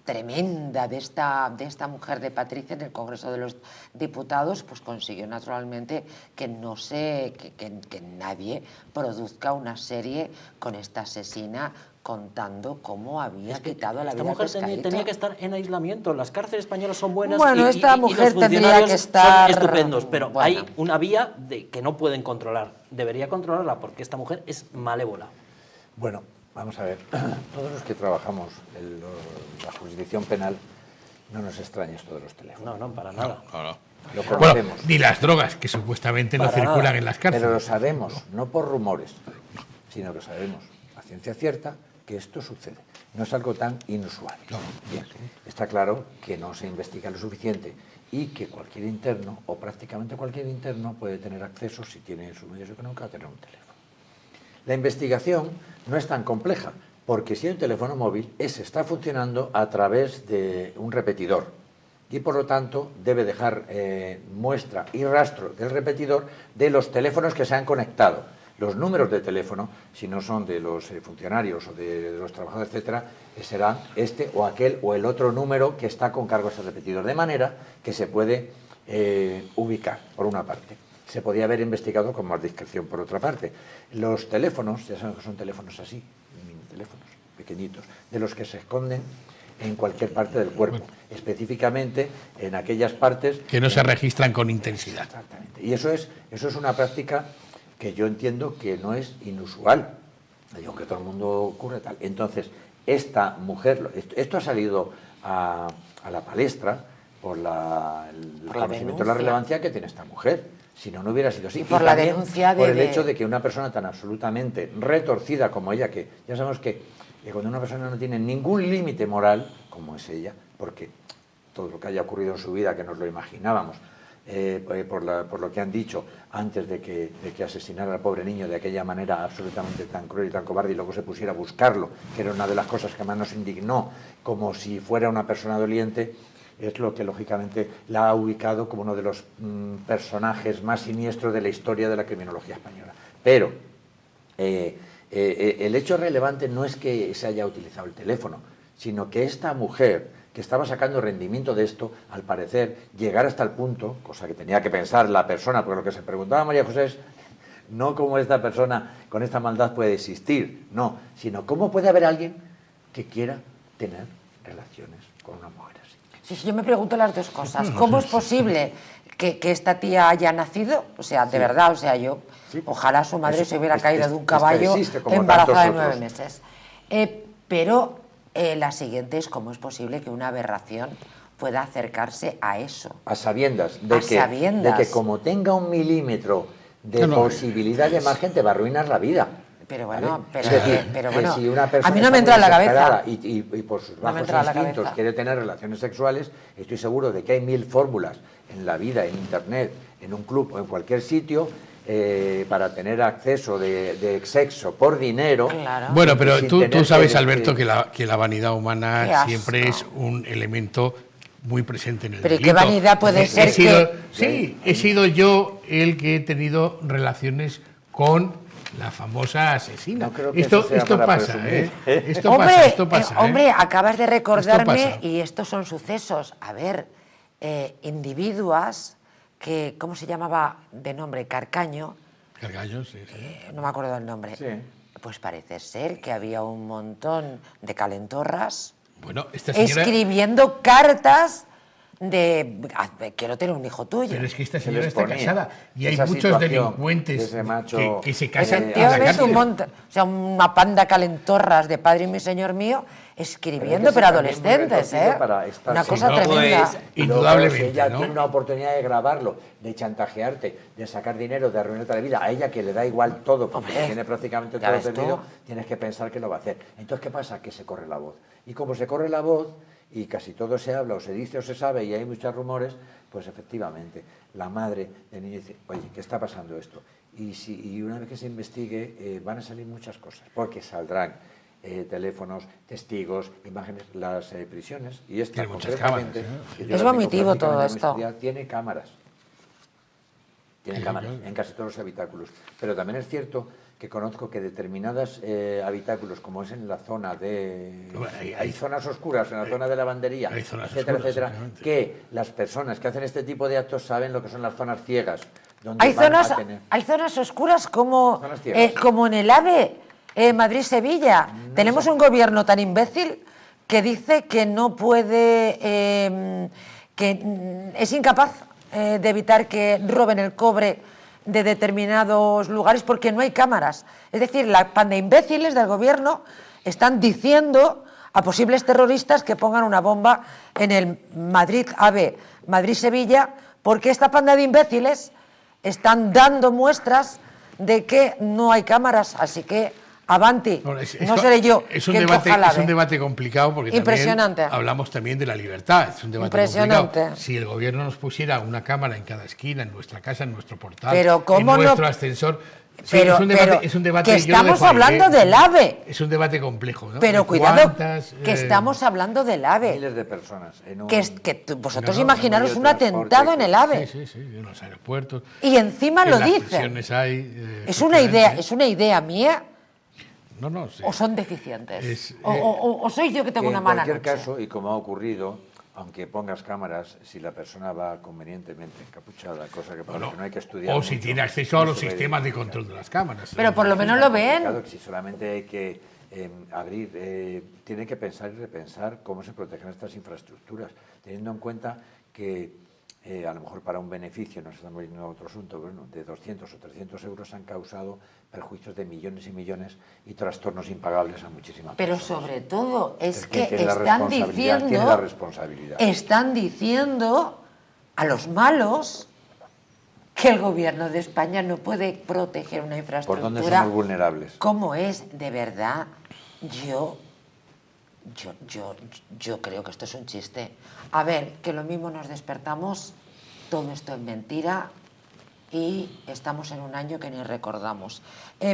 tremenda de esta mujer de Patricia en el Congreso de los Diputados, pues consiguió naturalmente que que nadie produzca una serie con esta asesina contando cómo había quitado la vida al Pescadito. Esta mujer tenía que estar en aislamiento. Las cárceles españolas son buenas esta mujer y los tendría que estar son estupendos, pero hay una vía que no pueden controlar. Debería controlarla porque esta mujer es malévola. Bueno, vamos a ver. Todos los que trabajamos en la jurisdicción penal no nos extraña esto de los teléfonos. No, para nada. No. Lo conocemos. Bueno, ni las drogas que supuestamente no circulan en las cárceles. Pero lo sabemos, no por rumores, sino que sabemos a ciencia cierta que esto sucede. No es algo tan inusual. No. Bien, está claro que no se investiga lo suficiente y que cualquier interno, o prácticamente cualquier interno, puede tener acceso, si tiene sus medios económicos, a tener un teléfono. La investigación no es tan compleja, porque si hay un teléfono móvil, ese está funcionando a través de un repetidor y, por lo tanto, debe dejar muestra y rastro del repetidor de los teléfonos que se han conectado. Los números de teléfono, si no son de los funcionarios o de los trabajadores, etcétera, serán este o aquel o el otro número que está con cargo a ese repetidor, de manera que se puede ubicar, por una parte. Se podía haber investigado con más discreción, por otra parte. Los teléfonos, ya saben que son teléfonos así, mini teléfonos pequeñitos, de los que se esconden en cualquier parte del cuerpo, específicamente en aquellas partes que no se registran con intensidad. Exactamente. Y eso es una práctica que yo entiendo que no es inusual, digo que todo el mundo ocurre tal. Entonces, esta mujer, esto ha salido a la palestra por el conocimiento de la relevancia que tiene esta mujer. Si no, no hubiera sido así. Y por la denuncia por el hecho de que una persona tan absolutamente retorcida como ella, que ya sabemos que que cuando una persona no tiene ningún límite moral, como es ella, porque todo lo que haya ocurrido en su vida, que nos lo imaginábamos, por lo que han dicho antes de que asesinara al pobre niño de aquella manera absolutamente tan cruel y tan cobarde, y luego se pusiera a buscarlo, que era una de las cosas que más nos indignó, como si fuera una persona doliente, es lo que lógicamente la ha ubicado como uno de los personajes más siniestros de la historia de la criminología española. Pero el hecho relevante no es que se haya utilizado el teléfono, sino que esta mujer, que estaba sacando rendimiento de esto, al parecer, llegar hasta el punto, cosa que tenía que pensar la persona, porque lo que se preguntaba María José es no cómo esta persona con esta maldad puede existir, no, sino cómo puede haber alguien que quiera tener relaciones con una mujer así. Sí, yo me pregunto las dos cosas. ¿Cómo es posible que esta tía haya nacido? O sea, de verdad, o sea, yo, ojalá su madre se hubiera caído de un caballo embarazada de 9 meses. Pero la siguiente es cómo es posible que una aberración pueda acercarse a eso. A sabiendas de que como tenga 1 milímetro de posibilidad de margen, te va a arruinar la vida. Pero bueno, ¿vale? pero bueno, si una persona a mí no me entra en la cabeza. Y por sus bajos instintos quiere tener relaciones sexuales, estoy seguro de que hay 1000 fórmulas en la vida, en internet, en un club o en cualquier sitio, para tener acceso de sexo por dinero. Claro. Bueno, pero tú sabes, Alberto, que la vanidad humana siempre es un elemento muy presente en el delito. Pero ¿qué vanidad puede ser Sí, he sido yo el que he tenido relaciones con la famosa asesina. No creo que esto pasa, Esto pasa. Hombre, acabas de recordarme, y estos son sucesos. A ver, individuos que, ¿cómo se llamaba de nombre? Carcaño. Carcaño, sí. No me acuerdo del nombre. Sí. Pues parece ser que había un montón de calentorras escribiendo cartas de quiero tener un hijo tuyo. Pero es que esta señora está casada y hay muchos delincuentes que se casan en la cárcel. O sea, una panda de calentorras de Padre y mi Señor mío escribiendo, pero adolescentes, una cosa tremenda. Indudablemente, si ella tiene una oportunidad de grabarlo, de chantajearte, de sacar dinero, de arruinarte la vida, a ella que le da igual todo, porque tiene prácticamente todo perdido, tienes que pensar que lo va a hacer. Entonces, ¿qué pasa? Que se corre la voz. Y como se corre la voz, y casi todo se habla o se dice o se sabe y hay muchos rumores, pues efectivamente la madre del niño dice, oye, ¿qué está pasando esto? Y una vez que se investigue van a salir muchas cosas, porque saldrán teléfonos, testigos, imágenes, las prisiones, y esta concretamente... Es vomitivo todo esto. Tiene cámaras. Tiene cámaras en casi todos los habitáculos. Pero también es cierto que conozco que determinados habitáculos, como es en la zona de... Hay zonas oscuras, en la zona de lavandería, etcétera, etcétera, que las personas que hacen este tipo de actos saben lo que son las zonas ciegas. Donde hay zonas oscuras como en el AVE, Madrid-Sevilla. Tenemos un gobierno tan imbécil que dice que no puede, que es incapaz de evitar que roben el cobre de determinados lugares porque no hay cámaras. Es decir, la panda de imbéciles del gobierno están diciendo a posibles terroristas que pongan una bomba en el Madrid-AVE, Madrid-Sevilla, porque esta panda de imbéciles están dando muestras de que no hay cámaras, así que avanti, no seré yo. Es un debate complicado porque también hablamos también de la libertad. Es un debate complicado. Si el gobierno nos pusiera una cámara en cada esquina, en nuestra casa, en nuestro portal, en nuestro ascensor... Sí, es un debate que estamos hablando del AVE. Es un debate complejo, ¿no? Pero cuidado, que estamos hablando del AVE. Miles de personas. Vosotros imaginaros un atentado en el AVE. Sí, en los aeropuertos. Y encima lo dicen. Es una idea mía. No, o son deficientes. O sois yo que tengo una mala noche. En cualquier caso, y como ha ocurrido, aunque pongas cámaras, si la persona va convenientemente encapuchada, cosa que no hay que estudiar. O si tiene acceso a los sistemas de control de las cámaras. Pero por lo menos lo ven. Si solamente hay que tienen que pensar y repensar cómo se protegen estas infraestructuras, teniendo en cuenta que a lo mejor para un beneficio, nos estamos yendo a otro asunto, de 200 o 300 euros han causado perjuicios de millones y millones y trastornos impagables a muchísimas personas. Pero sobre todo es que están diciendo a los malos que el gobierno de España no puede proteger una infraestructura. ¿Por dónde somos vulnerables? ¿Cómo es? De verdad, yo Yo creo que esto es un chiste. A ver, que lo mismo nos despertamos, todo esto es mentira y estamos en un año que ni recordamos.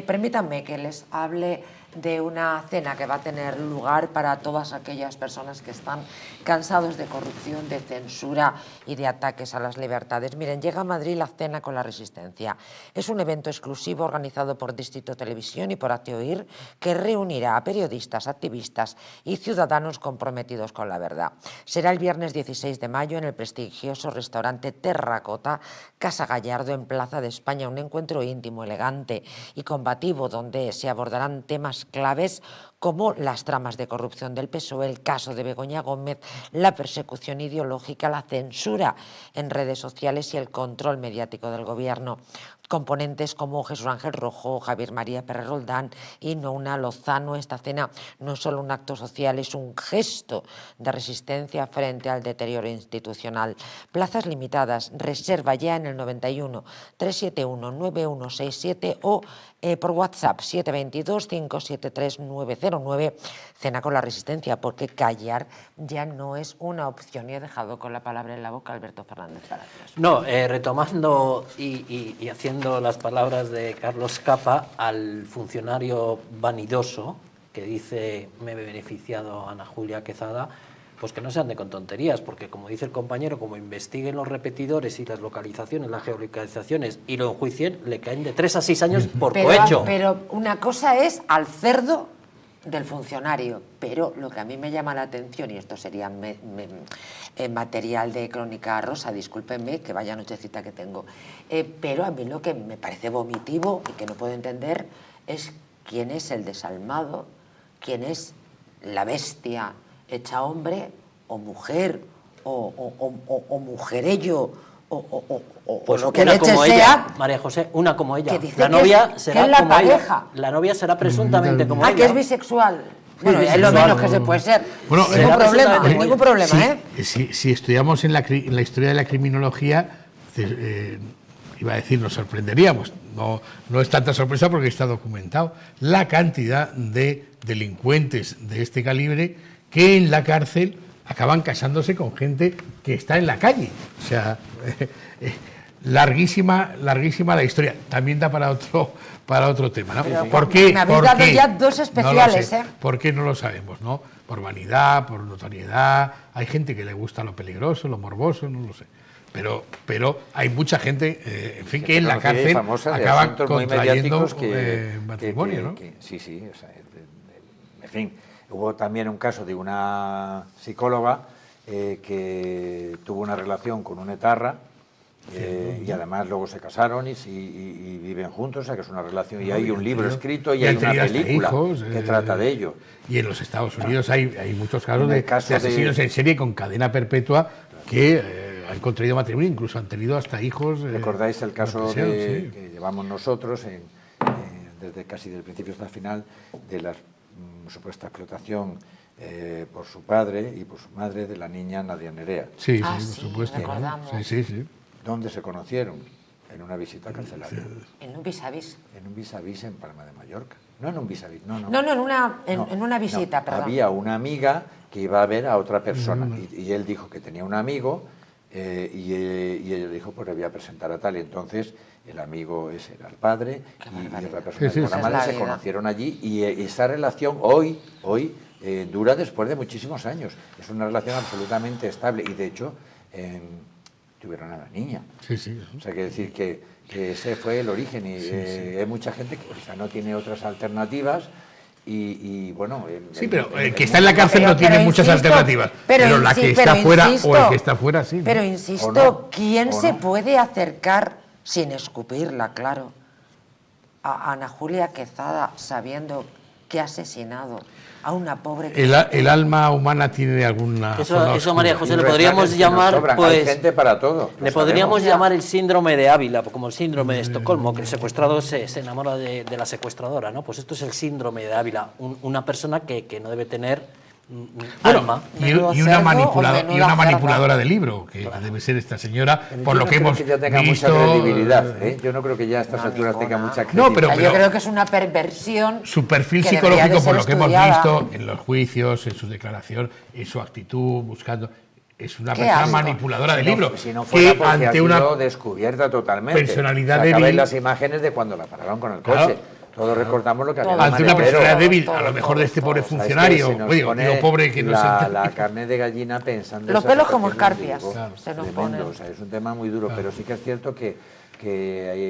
Permítanme que les hable de una cena que va a tener lugar para todas aquellas personas que están cansados de corrupción, de censura y de ataques a las libertades. Miren, llega a Madrid la Cena con la Resistencia. Es un evento exclusivo organizado por Distrito Televisión y por Hazte Oír que reunirá a periodistas, activistas y ciudadanos comprometidos con la verdad. Será el viernes 16 de mayo en el prestigioso restaurante Terracota, Casa Gallardo, en Plaza de España, un encuentro íntimo, elegante y combativo donde se abordarán temas claves como las tramas de corrupción del PSOE, el caso de Begoña Gómez, la persecución ideológica, la censura en redes sociales y el control mediático del gobierno. Componentes como Jesús Ángel Rojo, Javier María Pérez Roldán y Nouna Lozano. Esta cena no es solo un acto social, es un gesto de resistencia frente al deterioro institucional. Plazas limitadas, reserva ya en el 91 371 9167 o por WhatsApp 722 573 909. Cena con la Resistencia, porque callar ya no es una opción. Y he dejado con la palabra en la boca a Alberto Fernández Palacios. No, retomando y haciendo las palabras de Carlos Capa, al funcionario vanidoso que dice me he beneficiado a Ana Julia Quezada, pues que no se ande con tonterías, porque como dice el compañero, como investiguen los repetidores y las localizaciones, las geolocalizaciones y lo enjuicien, le caen de 3 a 6 años por cohecho. Pero una cosa es al cerdo del funcionario, pero lo que a mí me llama la atención, y esto sería material de Crónica Rosa, discúlpenme que vaya nochecita que tengo, pero a mí lo que me parece vomitivo y que no puedo entender es quién es el desalmado, quién es la bestia hecha hombre o mujer o mujerello pues lo que una leche como sea, ella, María José, una como ella. La novia será la como pareja. ella. La novia será presuntamente como ella. Que es bisexual. Bueno, es lo menos que se puede ser. Bueno, ningún problema, Si estudiamos en la historia de la criminología, iba a decir, nos sorprenderíamos. No es tanta sorpresa porque está documentado la cantidad de delincuentes de este calibre que en la cárcel acaban casándose con gente que está en la calle. O sea, larguísima la historia. También da para otro tema, ¿no? ¿Por qué? Me habéis dado ya dos especiales, ¿Por qué no lo sabemos, no? Por vanidad, por notoriedad. Hay gente que le gusta lo peligroso, lo morboso, no lo sé. Pero hay mucha gente, en fin, que en la cárcel acaba contrayendo matrimonio, ¿no? Sí, o sea, en fin. Hubo también un caso de una psicóloga que tuvo una relación con un etarra y además luego se casaron y viven juntos, o sea que es una relación. Y hay un libro escrito y hay una película que trata de ello. Y en los Estados Unidos hay muchos casos de asesinos en serie con cadena perpetua que han contraído matrimonio, incluso han tenido hasta hijos. ¿Recordáis el caso que llevamos nosotros desde casi del principio hasta el final de la supuesta explotación por su padre y por su madre de la niña Nadia Nerea? Sí, por supuesto. Sí. ¿Dónde se conocieron? En una visita carcelaria. ¿En un vis-a-vis? En un vis-a-vis en Palma de Mallorca. No en un vis-a-vis, no, en una visita, perdón. Había una amiga que iba a ver a otra persona y él dijo que tenía un amigo y ella dijo, pues le voy a presentar a tal. Y entonces el amigo ese era el padre y otra persona la madre se conocieron allí y esa relación hoy dura después de muchísimos años. Es una relación absolutamente estable y de hecho tuvieron a la niña. O sea, quiere decir que ese fue el origen y hay mucha gente que quizá no tiene otras alternativas y bueno... pero el que está en la cárcel no tiene muchas alternativas, pero la que está fuera o el que está fuera sí. Pero insisto, ¿quién se puede acercar, sin escupirla, claro, a Ana Julia Quezada sabiendo que ha asesinado a una pobre... El alma humana tiene alguna... Eso María José, le podríamos llamar... Hay gente para todo. Le podríamos llamar el síndrome de Ávila, como el síndrome de Estocolmo, que el secuestrado se enamora de la secuestradora, ¿no? Pues esto es el síndrome de Ávila. Una persona que no debe tener alma. Y una manipuladora de libro, que debe ser esta señora, por lo que hemos visto. Yo no creo que tenga mucha credibilidad, Yo no creo que ya a estas alturas tenga mucha credibilidad. No, pero yo creo que es una perversión. Su perfil psicológico, por lo que hemos visto en los juicios, en su declaración, en su actitud, buscando. Es una persona manipuladora de libro. Si no fuera porque ante ha sido una descubierta totalmente. Personalidad débil. débil. Las imágenes de cuando la pararon con el coche. Todos recordamos lo que había. Ante una personalidad débil, a lo mejor de este pobre funcionario, digo pobre que no se la carne de gallina pensando. Los pelos como escarpias. Se nos ponen. O sea, es un tema muy duro, pero sí que es cierto que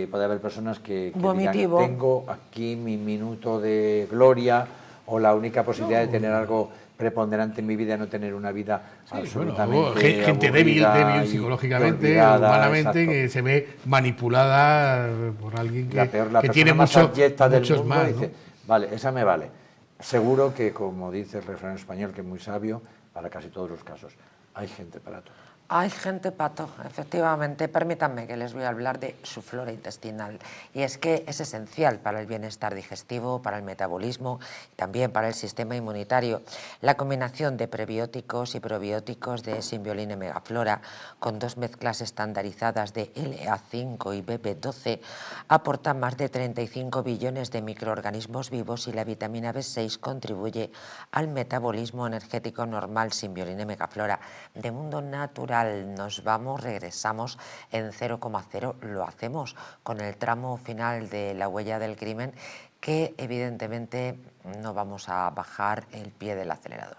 puede haber personas que digan, tengo aquí mi minuto de gloria o la única posibilidad de tener algo preponderante en mi vida, no tener una vida absolutamente gente débil psicológicamente, humanamente, que se ve manipulada por alguien que tiene muchos más. Dice, vale, esa me vale. Seguro que, como dice el refrán español, que es muy sabio, para casi todos los casos, hay gente para todo. Hay gente pato, efectivamente. Permítanme que les voy a hablar de su flora intestinal. Y es que es esencial para el bienestar digestivo, para el metabolismo y también para el sistema inmunitario. La combinación de prebióticos y probióticos de Symbioline Megaflora con 2 mezclas estandarizadas de LA5 y BP12 aporta más de 35 billones de microorganismos vivos y la vitamina B6 contribuye al metabolismo energético normal. Symbioline Megaflora de mundo natural. Nos vamos, regresamos en 0,0. Lo hacemos con el tramo final de La huella del crimen, que evidentemente no vamos a bajar el pie del acelerador.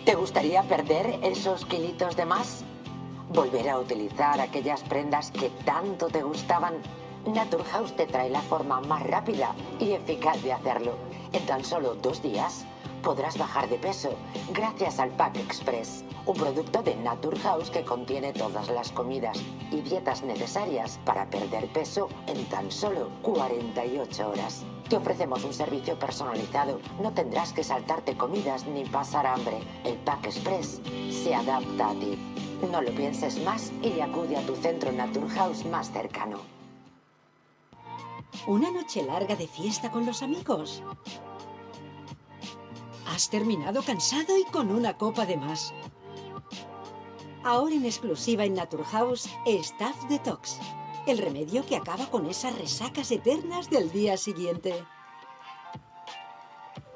¿Te gustaría perder esos kilitos de más? ¿Volver a utilizar aquellas prendas que tanto te gustaban? Naturhaus te trae la forma más rápida y eficaz de hacerlo. En tan solo 2 días podrás bajar de peso gracias al Pack Express, un producto de Naturhaus que contiene todas las comidas y dietas necesarias para perder peso en tan solo 48 horas. Te ofrecemos un servicio personalizado, no tendrás que saltarte comidas ni pasar hambre. El Pack Express se adapta a ti. No lo pienses más y acude a tu centro Naturhaus más cercano. ¿Una noche larga de fiesta con los amigos? Has terminado cansado y con una copa de más. Ahora en exclusiva en Naturhaus, Staff Detox. El remedio que acaba con esas resacas eternas del día siguiente.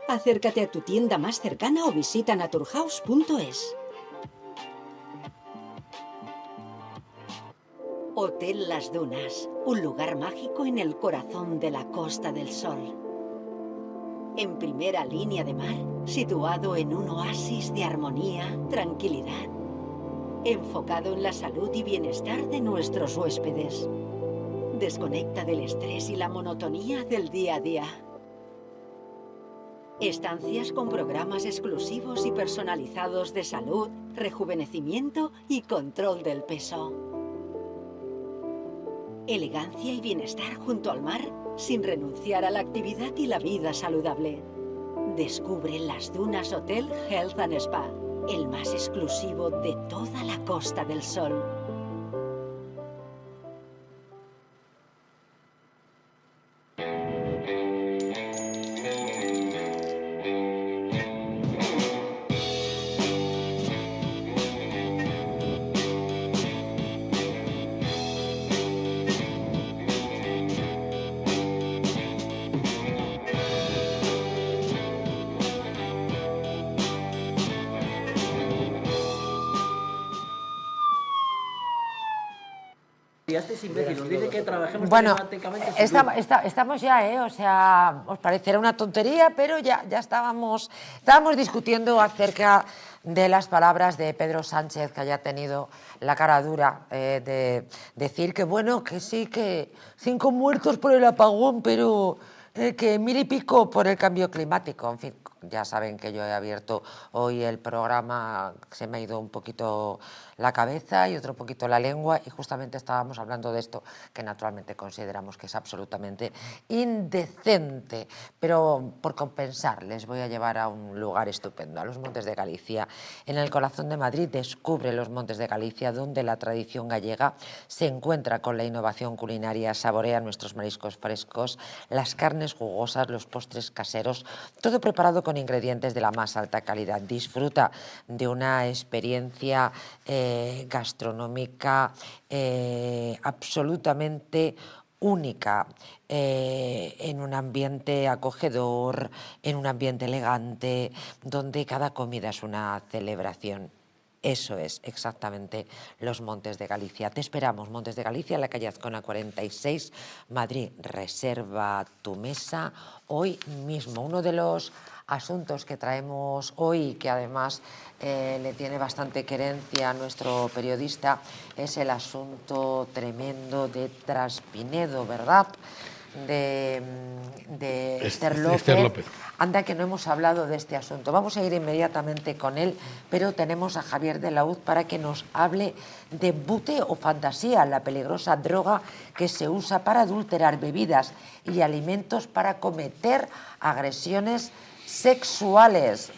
Acércate a tu tienda más cercana o visita naturhaus.es. Hotel Las Dunas, un lugar mágico en el corazón de la Costa del Sol. En primera línea de mar, situado en un oasis de armonía, tranquilidad, enfocado en la salud y bienestar de nuestros huéspedes. Desconecta del estrés y la monotonía del día a día. Estancias con programas exclusivos y personalizados de salud, rejuvenecimiento y control del peso. Elegancia y bienestar junto al mar, sin renunciar a la actividad y la vida saludable. Descubre Las Dunas Hotel Health and Spa, el más exclusivo de toda la Costa del Sol. Bueno, estamos ya, o sea, os parecerá una tontería, pero ya estábamos discutiendo acerca de las palabras de Pedro Sánchez, que haya tenido la cara dura de decir que bueno, que sí, que 5 muertos por el apagón, pero que 1000 y pico por el cambio climático. En fin, ya saben que yo he abierto hoy el programa, se me ha ido un poquito la cabeza y otro poquito la lengua, y justamente estábamos hablando de esto, que naturalmente consideramos que es absolutamente indecente, pero por compensar les voy a llevar a un lugar estupendo, a los Montes de Galicia. En el corazón de Madrid descubre los Montes de Galicia, donde la tradición gallega se encuentra con la innovación culinaria, saborea nuestros mariscos frescos, las carnes jugosas, los postres caseros, todo preparado con ingredientes de la más alta calidad. Disfruta de una experiencia gastronómica absolutamente única, en un ambiente acogedor, en un ambiente elegante, donde cada comida es una celebración. Eso es exactamente los Montes de Galicia. Te esperamos, Montes de Galicia, en la calle Azcona 46, Madrid. Reserva tu mesa hoy mismo. Uno de los asuntos que traemos hoy, que además le tiene bastante querencia a nuestro periodista, es el asunto tremendo de Traspinedo, ¿verdad?, de Esther López. Anda que no hemos hablado de este asunto. Vamos a ir inmediatamente con él, pero tenemos a Javier de la Hoz para que nos hable de bute o fantasía, la peligrosa droga que se usa para adulterar bebidas y alimentos para cometer agresiones sexuales.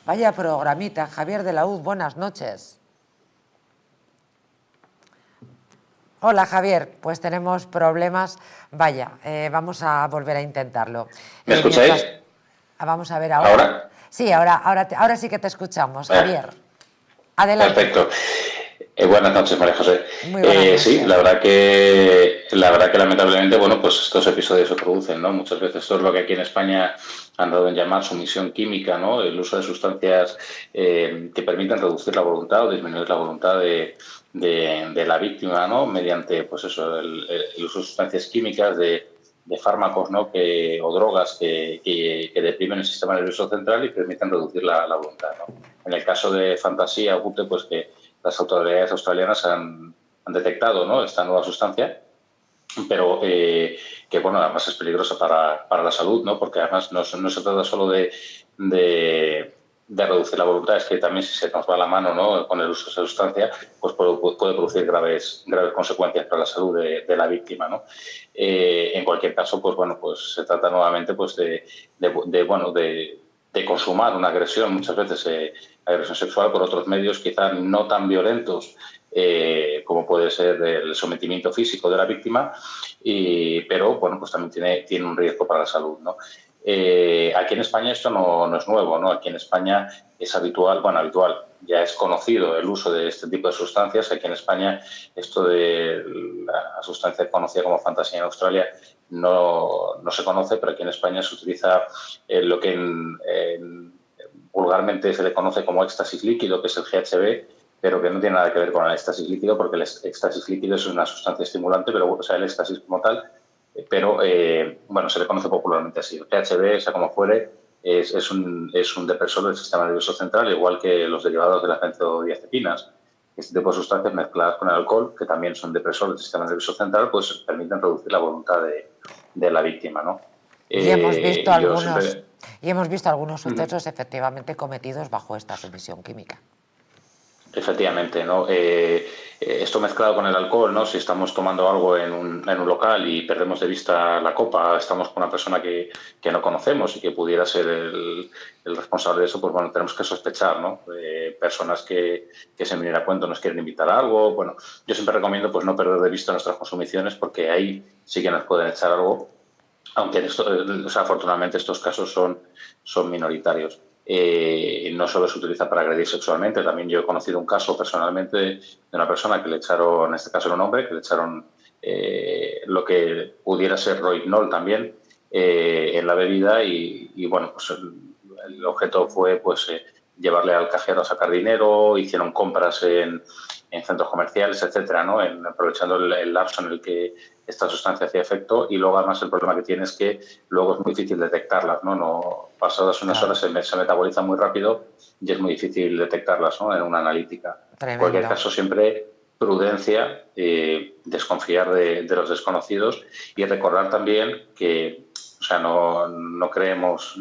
Vaya programita. Javier de la Hoz, buenas noches. Hola Javier, pues tenemos problemas. Vaya, vamos a volver a intentarlo. ¿Me escucháis? Vamos a ver ahora. ¿Ahora? Sí, ahora sí que te escuchamos, Javier. Adelante. Perfecto. Buenas noches, María José. Muy buenas noches. Sí, la verdad que lamentablemente, bueno, pues estos episodios se producen, ¿no? Muchas veces esto es lo que aquí en España han dado en llamar sumisión química, ¿no? El uso de sustancias que permiten reducir la voluntad o disminuir la voluntad de la víctima, ¿no? Mediante, pues eso, el uso de sustancias químicas, de fármacos, ¿no? O drogas que deprimen el sistema nervioso central y permiten reducir la voluntad, ¿no? En el caso de fantasía o bute, pues que las autoridades australianas han detectado, ¿no? Esta nueva sustancia, pero que, bueno, además es peligrosa para la salud, ¿no? Porque además no se trata solo de reducir la voluntad, es que también si se nos va la mano, ¿no? Con el uso de esa sustancia, pues puede producir graves consecuencias para la salud de la víctima, ¿no? En cualquier caso, pues bueno, pues se trata nuevamente pues de consumar una agresión, muchas veces agresión sexual por otros medios quizás no tan violentos como puede ser el sometimiento físico de la víctima, pero bueno, pues también tiene un riesgo para la salud, ¿no? Aquí en España esto no es nuevo, ¿no? Aquí en España es habitual, ya es conocido el uso de este tipo de sustancias. Aquí en España esto de la sustancia conocida como fantasía en Australia no se conoce, pero aquí en España se utiliza lo que vulgarmente se le conoce como éxtasis líquido, que es el GHB, pero que no tiene nada que ver con el éxtasis líquido, porque el éxtasis líquido es una sustancia estimulante, pero o sea, el éxtasis como tal, pero bueno, se le conoce popularmente así. El GHB, sea como fuere, es un depresor del sistema nervioso central, igual que los derivados de las benzodiazepinas. Este tipo de sustancias mezcladas con el alcohol, que también son depresores del sistema nervioso central, pues permiten reducir la voluntad de la víctima, ¿no? Y hemos visto algunos sucesos efectivamente cometidos bajo esta sumisión química. Efectivamente, ¿no? Esto mezclado con el alcohol, ¿no? Si estamos tomando algo en un local y perdemos de vista la copa, estamos con una persona que no conocemos y que pudiera ser el responsable de eso, pues bueno, tenemos que sospechar, ¿no? Personas que se me viene a cuento nos quieren invitar a algo. Bueno, yo siempre recomiendo pues no perder de vista nuestras consumiciones, porque ahí sí que nos pueden echar algo, aunque afortunadamente estos casos son minoritarios. No solo se utiliza para agredir sexualmente, también yo he conocido un caso personalmente de una persona que le echaron, en este caso era un hombre, que le echaron lo que pudiera ser rohypnol también en la bebida y bueno, pues el objeto fue pues llevarle al cajero a sacar dinero, hicieron compras en centros comerciales, etcétera, ¿no? Aprovechando el lapso en el que esta sustancia hacía efecto, y luego además el problema que tiene es que luego es muy difícil detectarlas, ¿no? Pasadas unas horas se metabolizan muy rápido y es muy difícil detectarlas, ¿no? En una analítica. Tremendo. En cualquier caso, siempre prudencia, desconfiar de los desconocidos y recordar también que O sea, no queremos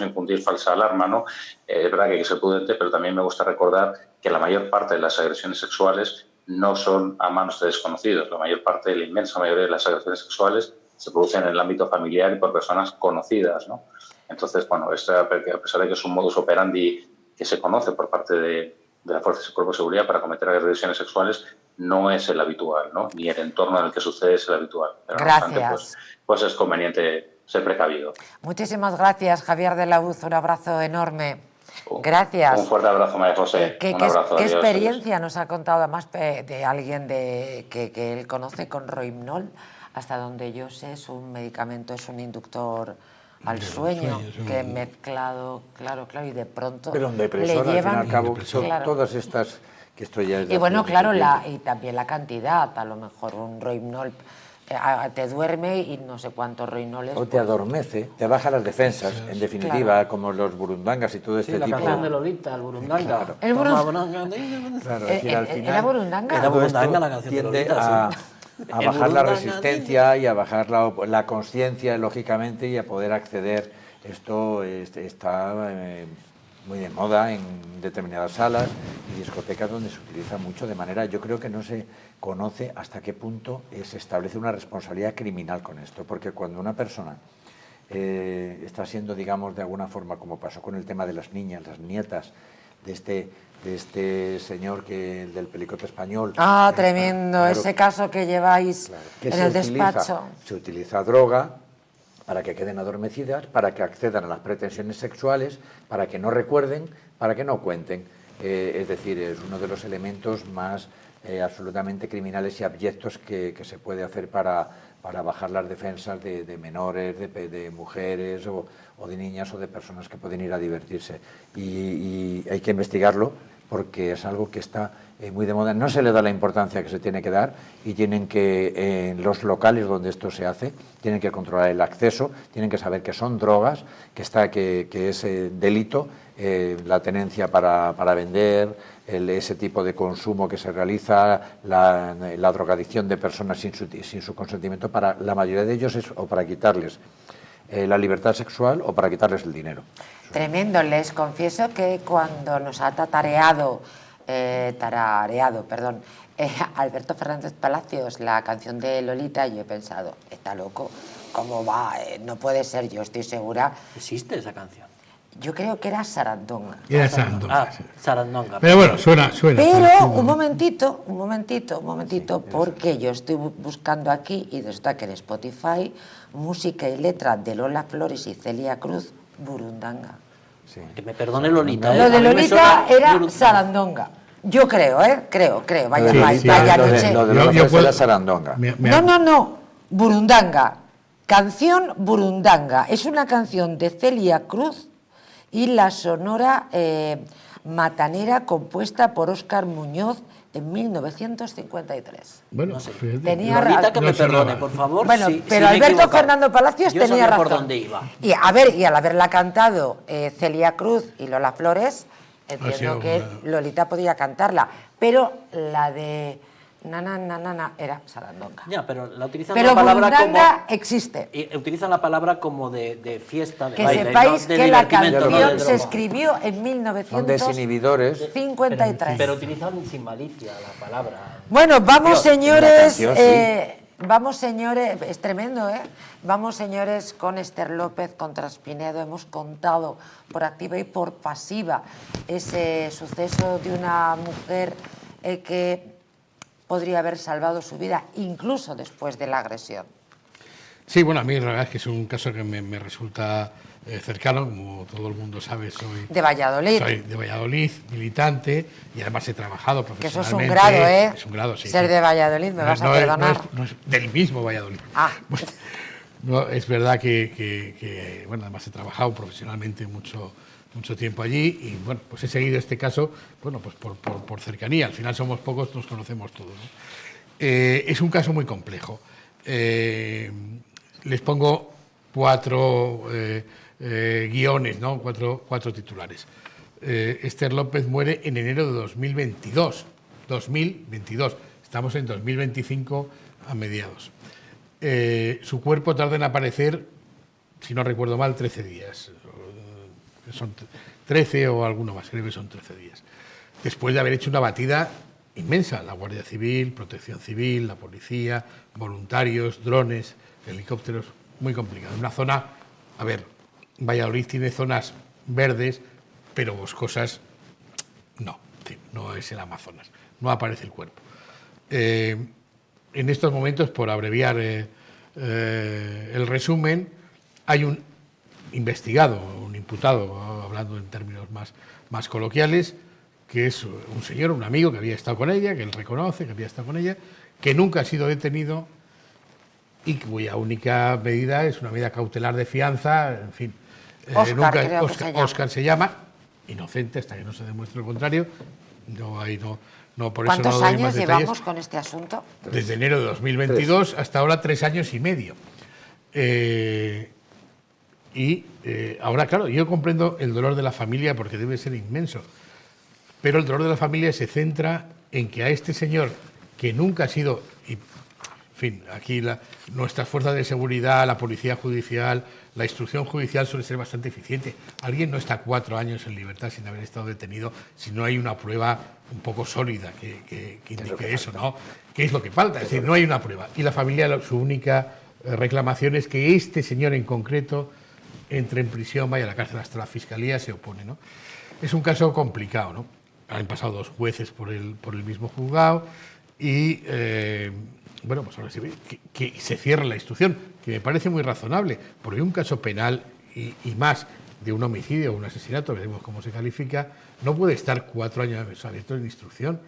infundir falsa alarma, ¿no? Es verdad que hay que ser prudente, pero también me gusta recordar que la mayor parte de las agresiones sexuales no son a manos de desconocidos. La inmensa mayoría de las agresiones sexuales se producen en el ámbito familiar y por personas conocidas, ¿no? Entonces, bueno, a pesar de que es un modus operandi que se conoce por parte de las fuerzas y cuerpos de seguridad para cometer agresiones sexuales, no es el habitual, ¿no? Ni el entorno en el que sucede es el habitual. Pero, gracias. no obstante, pues es conveniente ser precavido. Muchísimas gracias, Javier de la Uz. Un abrazo enorme. Gracias. Un fuerte abrazo, María José. ¿Qué experiencia nos ha contado además de alguien que él conoce con Rohypnol? Hasta donde yo sé, es un medicamento, es un inductor al sueño que mezclado, claro, y de pronto pero un depresor, le llevan... al fin y al cabo, son todas estas... que esto ya es y bueno, claro, y también la cantidad, a lo mejor un Rohypnol te duerme y no sé cuántos Rohypnoles... O te adormece, te baja las defensas, en definitiva, como los burundangas y todo este tipo. Sí, la canción de Lolita, el burundanga. Claro. El burundanga. Claro, es decir, al final, ¿era burundanga? Era burundanga la canción de Lolita, a bajar la resistencia y a bajar la conciencia, lógicamente, y a poder acceder. Esto está muy de moda en determinadas salas y discotecas donde se utiliza mucho de manera... Yo creo que no se conoce hasta qué punto se establece una responsabilidad criminal con esto, porque cuando una persona está siendo, digamos, de alguna forma, como pasó con el tema de las niñas, las nietas de este señor del Pelicote español. Ah, tremendo, claro, ese caso que lleváis en el despacho. Se utiliza droga para que queden adormecidas, para que accedan a las pretensiones sexuales, para que no recuerden, para que no cuenten. Es decir, es uno de los elementos más absolutamente criminales y abyectos que se puede hacer para bajar las defensas de menores, de mujeres o de niñas o de personas que pueden ir a divertirse. Y hay que investigarlo porque es algo que está muy de moda. No se le da la importancia que se tiene que dar y tienen que, en los locales donde esto se hace, tienen que controlar el acceso, tienen que saber que son drogas, que es delito, la tenencia para vender, ese tipo de consumo que se realiza, la drogadicción de personas sin su consentimiento, para la mayoría de ellos es o para quitarles la libertad sexual o para quitarles el dinero. Tremendo. Les confieso que cuando nos ha tarareado Alberto Fernández Palacios la canción de Lolita, yo he pensado, está loco, ¿cómo va? No puede ser, yo estoy segura. ¿Existe esa canción? Yo creo que era Sarandonga. Era Sarandonga. Ah, Sarandonga. Pero bueno, suena. Pero un momentito, porque yo estoy buscando aquí y resulta que en Spotify, música y letra de Lola Flores y Celia Cruz, Burundanga. Sí. Que me perdone Lolita. Lo de Lolita era Sarandonga. Yo creo, creo. Vaya noche. Lo de Lola Flores era Sarandonga. No. Burundanga. Canción Burundanga. Es una canción de Celia Cruz y la sonora matanera compuesta por Óscar Muñoz en 1953. Bueno, no sé. Tenía Lolita, que me perdone, por favor. Bueno, pero Alberto Fernando Palacios tenía razón. Por dónde iba. Y al haberla cantado Celia Cruz y Lola Flores, entiendo que Lolita podía cantarla, pero la de na era Sarandonga. Ya, pero la utilizan pero la palabra Burundanga existe. Y utilizan la palabra como de fiesta, de que baile, sepáis ¿no? que la canción se escribió en 1953. Pero utilizan sin malicia la palabra. Bueno, vamos, señores. Vamos, señores, es tremendo, ¿eh? Vamos, señores, con Esther López contra Espinedo. Hemos contado por activa y por pasiva ese suceso de una mujer que podría haber salvado su vida, incluso después de la agresión. Sí, bueno, a mí la verdad es que es un caso que me resulta cercano, como todo el mundo sabe, soy de Valladolid. Soy de Valladolid, militante, y además he trabajado profesionalmente. Que eso es un grado, ¿eh? Es un grado, sí. Ser de Valladolid, me vas a perdonar. No es del mismo Valladolid. Ah. Bueno, no, es verdad que bueno, además he trabajado profesionalmente mucho tiempo allí y bueno, pues he seguido este caso, bueno, pues por cercanía. Al final somos pocos, nos conocemos todos, ¿no? Es un caso muy complejo. Les pongo 4 guiones, ¿no? Cuatro titulares. Esther López muere en enero de 2022. Estamos en 2025 a mediados. Su cuerpo tarda en aparecer si no recuerdo mal, 13 días. Son 13 o alguno más, creo que son 13 días. Después de haber hecho una batida inmensa, la Guardia Civil, Protección Civil, la policía, voluntarios, drones, helicópteros, muy complicado. Una zona, a ver, Valladolid tiene zonas verdes, pero boscosas no, no es el Amazonas, no aparece el cuerpo. En estos momentos, por abreviar el resumen, hay un investigado, un imputado, hablando en términos más coloquiales, que es un señor, un amigo que había estado con ella, que él reconoce que había estado con ella, que nunca ha sido detenido y cuya única medida es una medida cautelar de fianza, en fin. Óscar se llama, inocente hasta que no se demuestre lo contrario. ¿Cuántos años llevamos con este asunto? Desde enero de 2022 hasta ahora 3 años y medio. Ahora, claro, yo comprendo el dolor de la familia porque debe ser inmenso, pero el dolor de la familia se centra en que a este señor, que nunca ha sido, en fin, aquí nuestras fuerzas de seguridad, la policía judicial, la instrucción judicial suele ser bastante eficiente. Alguien no está 4 años en libertad sin haber estado detenido si no hay una prueba un poco sólida que indique eso, ¿no? ¿Qué es lo que falta? Es decir, no hay una prueba. Y la familia, su única reclamación es que este señor en concreto entre en prisión, vaya a la cárcel. Hasta la Fiscalía se opone, ¿no? Es un caso complicado, ¿no? Han pasado 2 jueces por el mismo juzgado y, bueno, pues ahora se ve que se cierra la instrucción, que me parece muy razonable, porque un caso penal y más de un homicidio o un asesinato, veremos cómo se califica, no puede estar 4 años abierto en instrucción.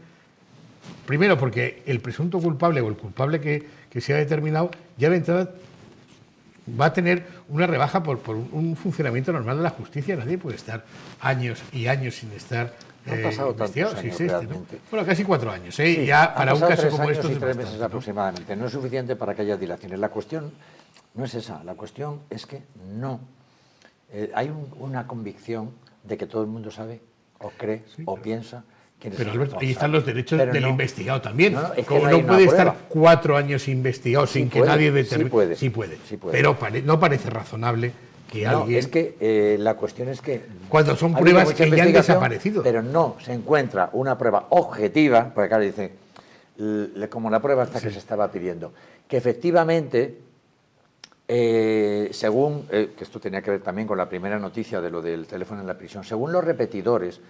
Primero, porque el presunto culpable o el culpable que se ha determinado ya de entrada va a tener una rebaja por un funcionamiento normal de la justicia. Nadie puede estar años y años sin estar han pasado investigado. Tantos años, sí, ¿no? Bueno, casi 4 años. Sí, ya para un caso como estos. 3 meses aproximadamente. No es suficiente para que haya dilaciones. La cuestión no es esa. La cuestión es que no. Hay una convicción de que todo el mundo sabe, o cree, o piensa. Pero Alberto, ahí están los derechos del investigado también. Es como que no puede estar 4 años investigado sin que nadie determine. Sí puede. Pero no parece razonable que alguien... Es que la cuestión es que... Cuando son pruebas que ya han desaparecido. Pero no se encuentra una prueba objetiva, porque claro, dice, como la prueba hasta que se estaba pidiendo, que efectivamente, según, que esto tenía que ver también con la primera noticia de lo del teléfono en la prisión, según los repetidores,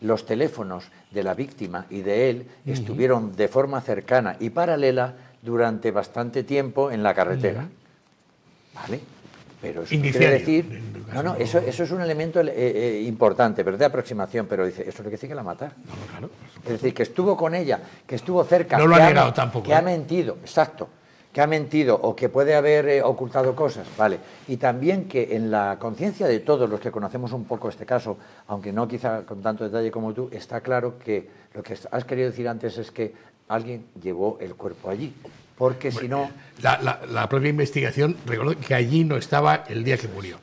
los teléfonos de la víctima y de él estuvieron de forma cercana y paralela durante bastante tiempo en la carretera. ¿Vale? Pero eso quiere decir... eso es un elemento importante, pero de aproximación, pero dice, eso no quiere decir que la matar. Claro. Es decir, que estuvo con ella, que estuvo cerca, no lo ha negado tampoco, que ha mentido, exacto, que ha mentido o que puede haber ocultado cosas, ¿vale? Y también que en la conciencia de todos los que conocemos un poco este caso, aunque no quizá con tanto detalle como tú, está claro que lo que has querido decir antes es que alguien llevó el cuerpo allí, porque si no... La propia investigación recordó que allí no estaba el día que murió.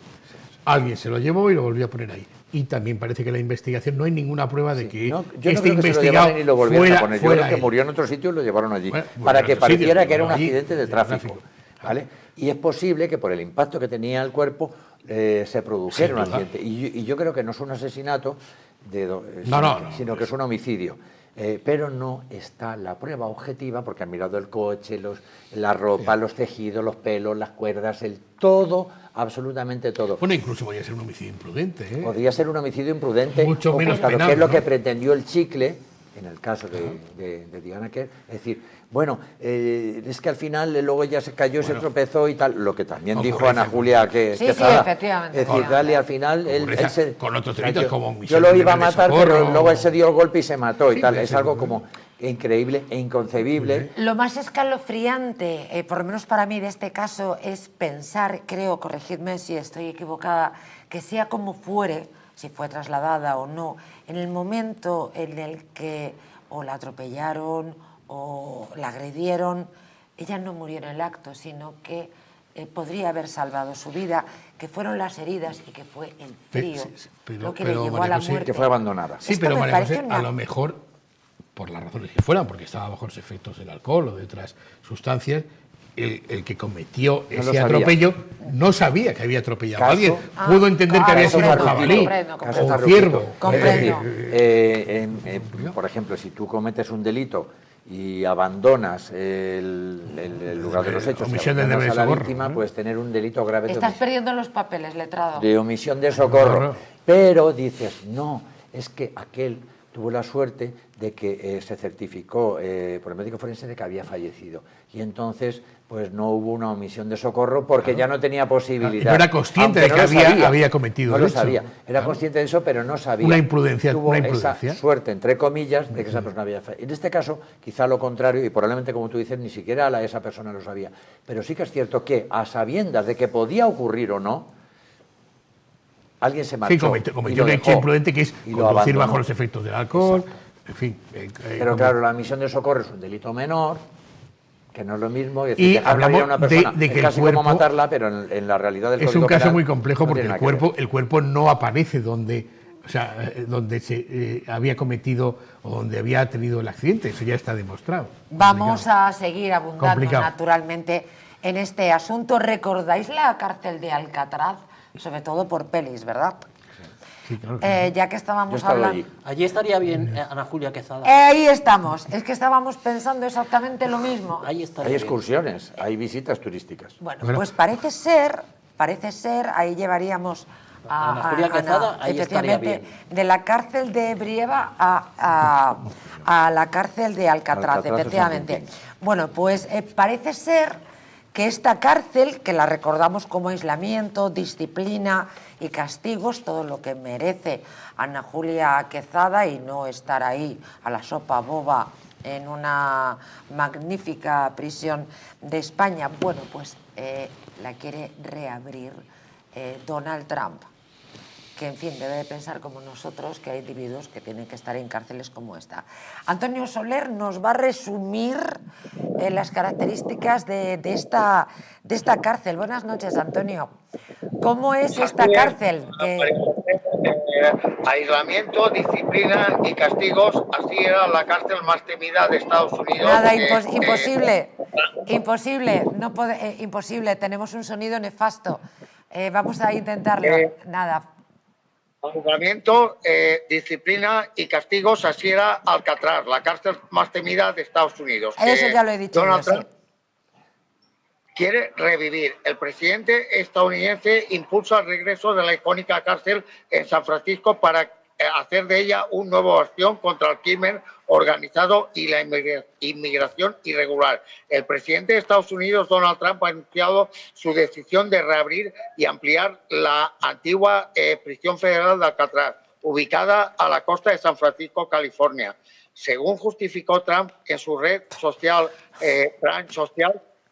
Alguien se lo llevó y lo volvió a poner ahí. Y también parece que la investigación no hay ninguna prueba de que este investigado y lo volvieron a poner. Yo creo que murió en otro sitio y lo llevaron allí, para que pareciera que era un accidente de tráfico, ¿vale? Y es posible que por el impacto que tenía el cuerpo se produjera un accidente. Y yo creo que no es un asesinato, sino que es un homicidio. Pero no está la prueba objetiva, porque han mirado el coche, la ropa, los tejidos, los pelos, las cuerdas, todo, absolutamente todo. Bueno, incluso podría ser un homicidio imprudente. Podría ser un homicidio imprudente. Mucho menos penal, que es lo que pretendió el Chicle, en el caso de Diana Kerr. Es decir, bueno, es que al final luego ya se cayó, se tropezó y tal, lo que también dijo Ana Julia que sí, efectivamente. Es decir, Dale, al final él se... Con otros delitos como yo lo iba a matar, pero luego él se dio el golpe y se mató y tal. Es algo como increíble e inconcebible. Lo más escalofriante, por lo menos para mí de este caso, es pensar, creo, corregidme si estoy equivocada, que sea como fuere, si fue trasladada o no, en el momento en el que o la atropellaron o la agredieron, ella no murió en el acto, sino que podría haber salvado su vida, que fueron las heridas y que fue el frío lo que le llevó a la muerte. Que fue abandonada. Sí, pero María José, a lo mejor, por las razones que fueran, porque estaba bajo los efectos del alcohol o de otras sustancias, el que cometió ese atropello no sabía que había atropellado a alguien. Caso- Pudo entender que había sido un jabalí Caso o un Farruquito. ciervo. Es decir, por ejemplo, si tú cometes un delito y abandonas el lugar de los hechos, Omisión de abandonas deber a de la socorro, víctima, puedes tener un delito grave Estás perdiendo los papeles, letrado. de omisión de socorro. Pero dices, no, es que aquel tuvo la suerte de que se certificó por el médico forense de que había fallecido. Y entonces, pues no hubo una omisión de socorro porque ya no tenía posibilidad. No era consciente de que había cometido no el lo hecho. sabía. Era consciente de eso, pero no sabía. Una imprudencia. Tuvo Una imprudencia. esa suerte, entre comillas, de que esa persona había fallecido. En este caso, quizá lo contrario, y probablemente, como tú dices, ni siquiera esa persona lo sabía. Pero sí que es cierto que, a sabiendas de que podía ocurrir o no, alguien se marchó. Sí, cometió un hecho imprudente que es conducir bajo los efectos del alcohol. Exacto. En fin. Pero claro, la omisión de socorro es un delito menor, que no es lo mismo. Es decir, Y dejar morir a una hablamos persona de que es el casi cuerpo como matarla, pero en la realidad del es Código un caso Penal muy complejo no porque tiene el nada que ver. cuerpo no aparece donde se había cometido o donde había tenido el accidente. Eso ya está demostrado. Vamos a seguir abundando Complicado. naturalmente en este asunto. ¿Recordáis la cárcel de Alcatraz? Sobre todo por pelis, ¿verdad? Sí, claro. Ya que estábamos hablando... Allí estaría bien Ana Julia Quezada. Ahí estamos. Es que estábamos pensando exactamente lo mismo. Ahí estaría Hay bien. excursiones, hay visitas turísticas. Bueno, pues parece ser, ahí llevaríamos a Ana Julia Quezada, ahí estaría efectivamente, bien. de la cárcel de Brieva a la cárcel de Alcatraz, Alcatraz, efectivamente. San Quintín. Bueno, pues parece ser que esta cárcel, que la recordamos como aislamiento, disciplina y castigos, todo lo que merece Ana Julia Quezada, y no estar ahí a la sopa boba en una magnífica prisión de España, bueno, pues la quiere reabrir Donald Trump, que en fin debe de pensar como nosotros que hay individuos que tienen que estar en cárceles como esta. Antonio Soler nos va a resumir las características de esta cárcel. Buenas noches, Antonio. ¿Cómo es esta cárcel? Aislamiento, disciplina y castigos, así era la cárcel más temida de Estados Unidos. Nada, imposible, no imposible, tenemos un sonido nefasto. Vamos a intentarlo, nada. Aislamiento, disciplina y castigos, así era Alcatraz, la cárcel más temida de Estados Unidos. Eso ya lo he dicho Donald yo, Trump quiere revivir. El presidente estadounidense impulsa el regreso de la icónica cárcel en San Francisco para hacer de ella un nuevo bastión contra el crimen organizado y la inmigración irregular. El presidente de Estados Unidos, Donald Trump, ha anunciado su decisión de reabrir y ampliar la antigua prisión federal de Alcatraz, ubicada a la costa de San Francisco, California. Según justificó Trump en su red social,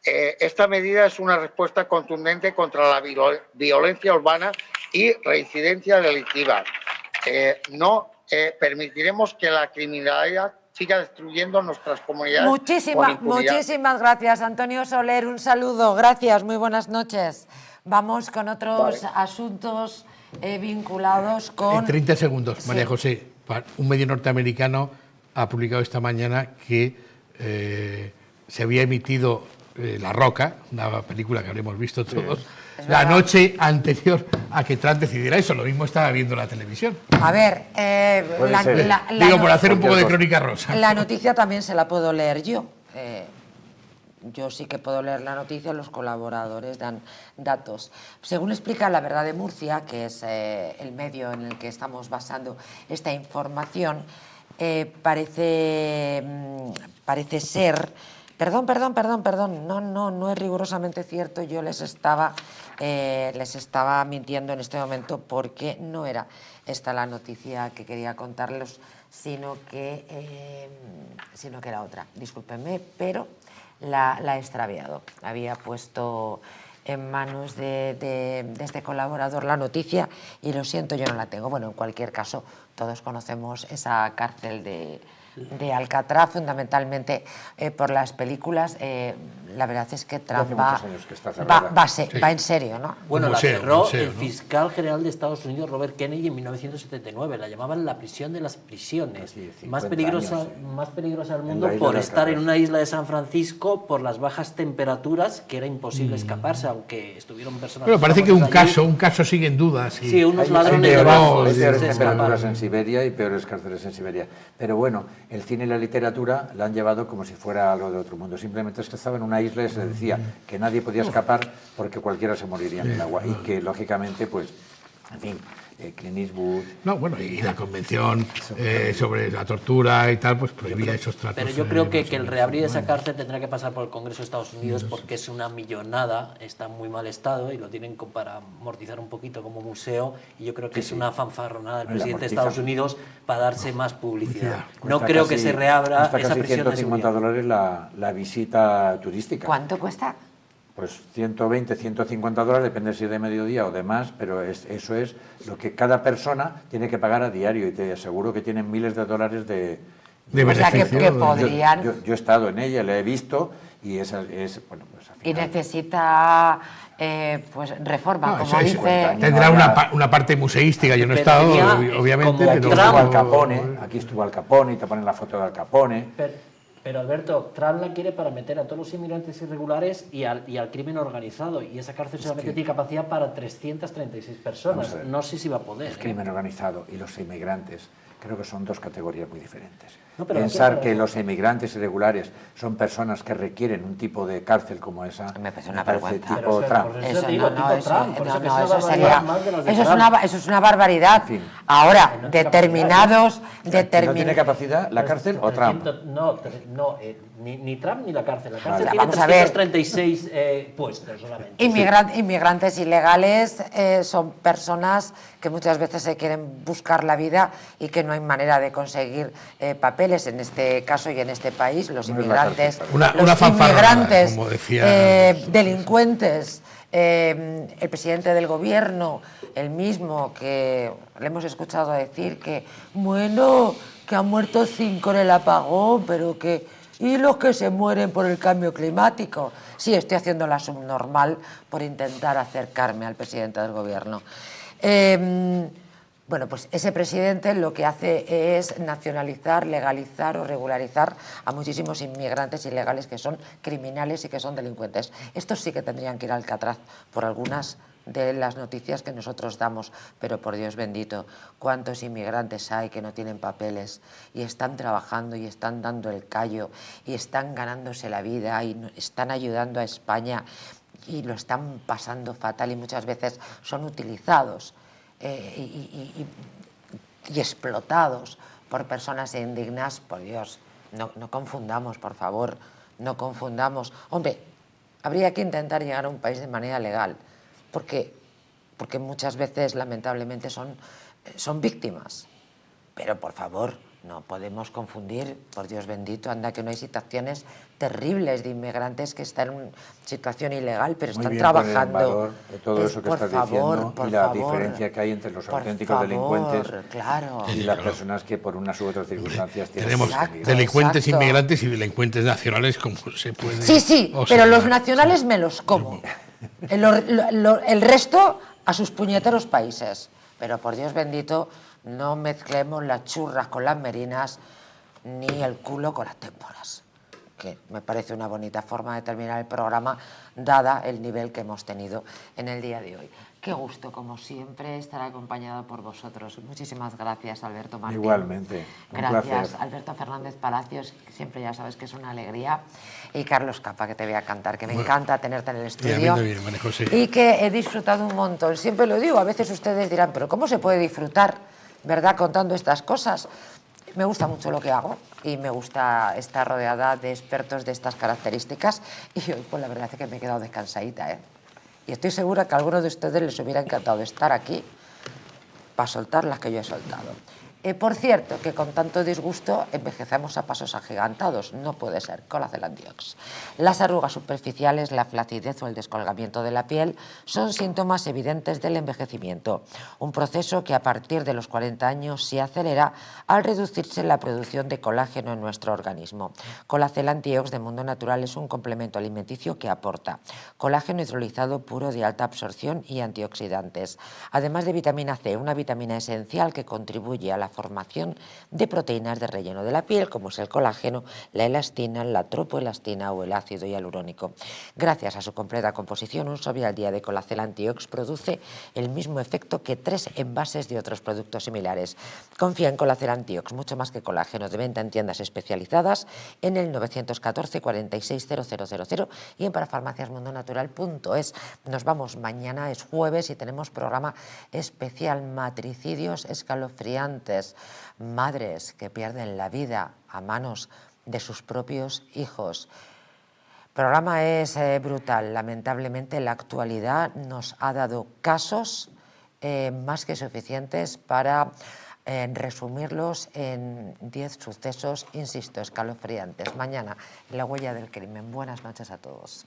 esta medida es una respuesta contundente contra la violencia urbana y reincidencia delictiva. No permitiremos que la criminalidad siga destruyendo nuestras comunidades. Muchísimas gracias, Antonio Soler. Un saludo, gracias, muy buenas noches. Vamos con otros asuntos vinculados con... En 30 segundos, María José. Un medio norteamericano ha publicado esta mañana que se había emitido La Roca, una película que habremos visto todos, la noche anterior a que Trump decidiera eso. Lo mismo estaba viendo la televisión. A ver, digo, por hacer un poco de crónica rosa. La noticia también se la puedo leer yo. Yo sí que puedo leer la noticia, los colaboradores dan datos. Según explica La Verdad de Murcia, que es el medio en el que estamos basando esta información, parece ser... Perdón, no es rigurosamente cierto, yo les estaba mintiendo en este momento porque no era esta la noticia que quería contarles, sino que era otra. Discúlpenme, pero la he extraviado. Había puesto en manos de este colaborador la noticia y lo siento, yo no la tengo. Bueno, en cualquier caso, todos conocemos esa cárcel de Alcatraz, fundamentalmente por las películas. La verdad es que Trump va en serio, ¿no? Bueno, la cerró el fiscal general de Estados Unidos, Robert Kennedy, en 1979. La llamaban la prisión de las prisiones. Más peligrosa del mundo por estar en una isla de San Francisco, por las bajas temperaturas, que era imposible escaparse, aunque estuvieron personas... Bueno, parece que un caso sigue en duda. Sí, unos ladrones de bajos. Hay peores temperaturas en Siberia y peores cárceles en Siberia. Pero bueno, el cine y la literatura la han llevado como si fuera algo de otro mundo. Simplemente es que estaba en una isla y se decía que nadie podía escapar porque cualquiera se moriría en el agua. Y que, lógicamente, pues, en fin, Clint Eastwood... No, bueno, y la convención sobre la tortura y tal, pues prohibía esos tratos. Pero yo creo que el reabrir esa cárcel tendrá que pasar por el Congreso de Estados Unidos porque es una millonada, está en muy mal estado y lo tienen para amortizar un poquito como museo, y yo creo que es una fanfarronada del presidente de Estados Unidos para darse más publicidad. No creo que se reabra esa prisión de seguridad. $150 la visita turística. ¿Cuánto cuesta? Pues 120, $150, depende si es de mediodía o de más, pero eso es lo que cada persona tiene que pagar a diario, y te aseguro que tienen miles de dólares de beneficio. O sea, que podrían... Yo he estado en ella, la he visto, y bueno, pues al final... Y necesita pues reforma, como dice... Tendrá una parte museística, yo no he estado, obviamente, pero... Aquí estuvo Al Capone, y te ponen la foto de Al Capone... Pero Alberto, Trump la quiere para meter a todos los inmigrantes irregulares y al crimen organizado, y esa cárcel solamente tiene capacidad para 336 personas. No sé si va a poder. El crimen organizado y los inmigrantes creo que son dos categorías muy diferentes. Pensar que los inmigrantes irregulares son personas que requieren un tipo de cárcel como esa, me parece una vergüenza. Tipo Trump. Eso es una barbaridad. En fin. Ahora, determinados... ¿No tiene capacidad la cárcel o Trump? Ni Trump ni la cárcel. La cárcel tiene 336 puestos solamente. Inmigrantes ilegales son personas que muchas veces se quieren buscar la vida y que no hay manera de conseguir papeles. En este caso y en este país, los inmigrantes, delincuentes, el presidente del gobierno, el mismo, que le hemos escuchado decir que, bueno, que han muerto 5 en el apagón, pero que... ¿Y los que se mueren por el cambio climático? Sí, estoy haciendo la subnormal por intentar acercarme al presidente del gobierno. Bueno, pues ese presidente lo que hace es nacionalizar, legalizar o regularizar a muchísimos inmigrantes ilegales que son criminales y que son delincuentes. Estos sí que tendrían que ir al Alcatraz por algunas de las noticias que nosotros damos, pero por Dios bendito, cuántos inmigrantes hay que no tienen papeles y están trabajando y están dando el callo y están ganándose la vida y están ayudando a España y lo están pasando fatal y muchas veces son utilizados y explotados por personas indignas. Por Dios, no confundamos, por favor, no confundamos. Hombre, habría que intentar llegar a un país de manera legal, porque muchas veces, lamentablemente, son víctimas. Pero, por favor, no podemos confundir, por Dios bendito, anda que no hay situaciones terribles de inmigrantes que están en situación ilegal, pero están trabajando. Valor de todo eso que estás diciendo y la diferencia que hay entre los auténticos delincuentes y las personas que por unas u otras circunstancias tenemos delincuentes inmigrantes y delincuentes nacionales, como se puede. Sí, pero los nacionales me los como. El resto a sus puñeteros países. Pero por Dios bendito, no mezclemos las churras con las merinas ni el culo con las témporas, que me parece una bonita forma de terminar el programa, dada el nivel que hemos tenido en el día de hoy. Qué gusto, como siempre, estar acompañado por vosotros. Muchísimas gracias, Alberto Martín. Igualmente. Gracias, Alberto Fernández Palacios, que siempre ya sabes que es una alegría. Y Carlos Capa, que te voy a cantar, que me encanta tenerte en el estudio. Y que he disfrutado un montón. Siempre lo digo, a veces ustedes dirán, pero ¿cómo se puede disfrutar, verdad, contando estas cosas? Me gusta mucho lo que hago y me gusta estar rodeada de expertos de estas características. Y hoy, pues la verdad es que me he quedado descansadita, ¿eh? Y estoy segura que a algunos de ustedes les hubiera encantado estar aquí para soltar las que yo he soltado. Por cierto, que con tanto disgusto envejecemos a pasos agigantados. No puede ser. Colacel Antiox. Las arrugas superficiales, la flacidez o el descolgamiento de la piel son síntomas evidentes del envejecimiento, un proceso que a partir de los 40 años se acelera al reducirse la producción de colágeno en nuestro organismo. Colacel Antiox de Mundo Natural es un complemento alimenticio que aporta colágeno hidrolizado puro de alta absorción y antioxidantes, además de vitamina C, una vitamina esencial que contribuye a la formación de proteínas de relleno de la piel, como es el colágeno, la elastina, la tropoelastina o el ácido hialurónico. Gracias a su completa composición, un sobre al día de Colacel Antiox produce el mismo efecto que 3 envases de otros productos similares. Confía en Colacel Antiox, mucho más que colágeno, de venta en tiendas especializadas en el 914 46 0000 y en parafarmaciasmundonatural.es. Nos vamos, mañana es jueves y tenemos programa especial, matricidios escalofriantes, madres que pierden la vida a manos de sus propios hijos. El programa es brutal. Lamentablemente la actualidad nos ha dado casos más que suficientes para resumirlos en 10 sucesos, insisto, escalofriantes. Mañana, en La Huella del Crimen. Buenas noches a todos.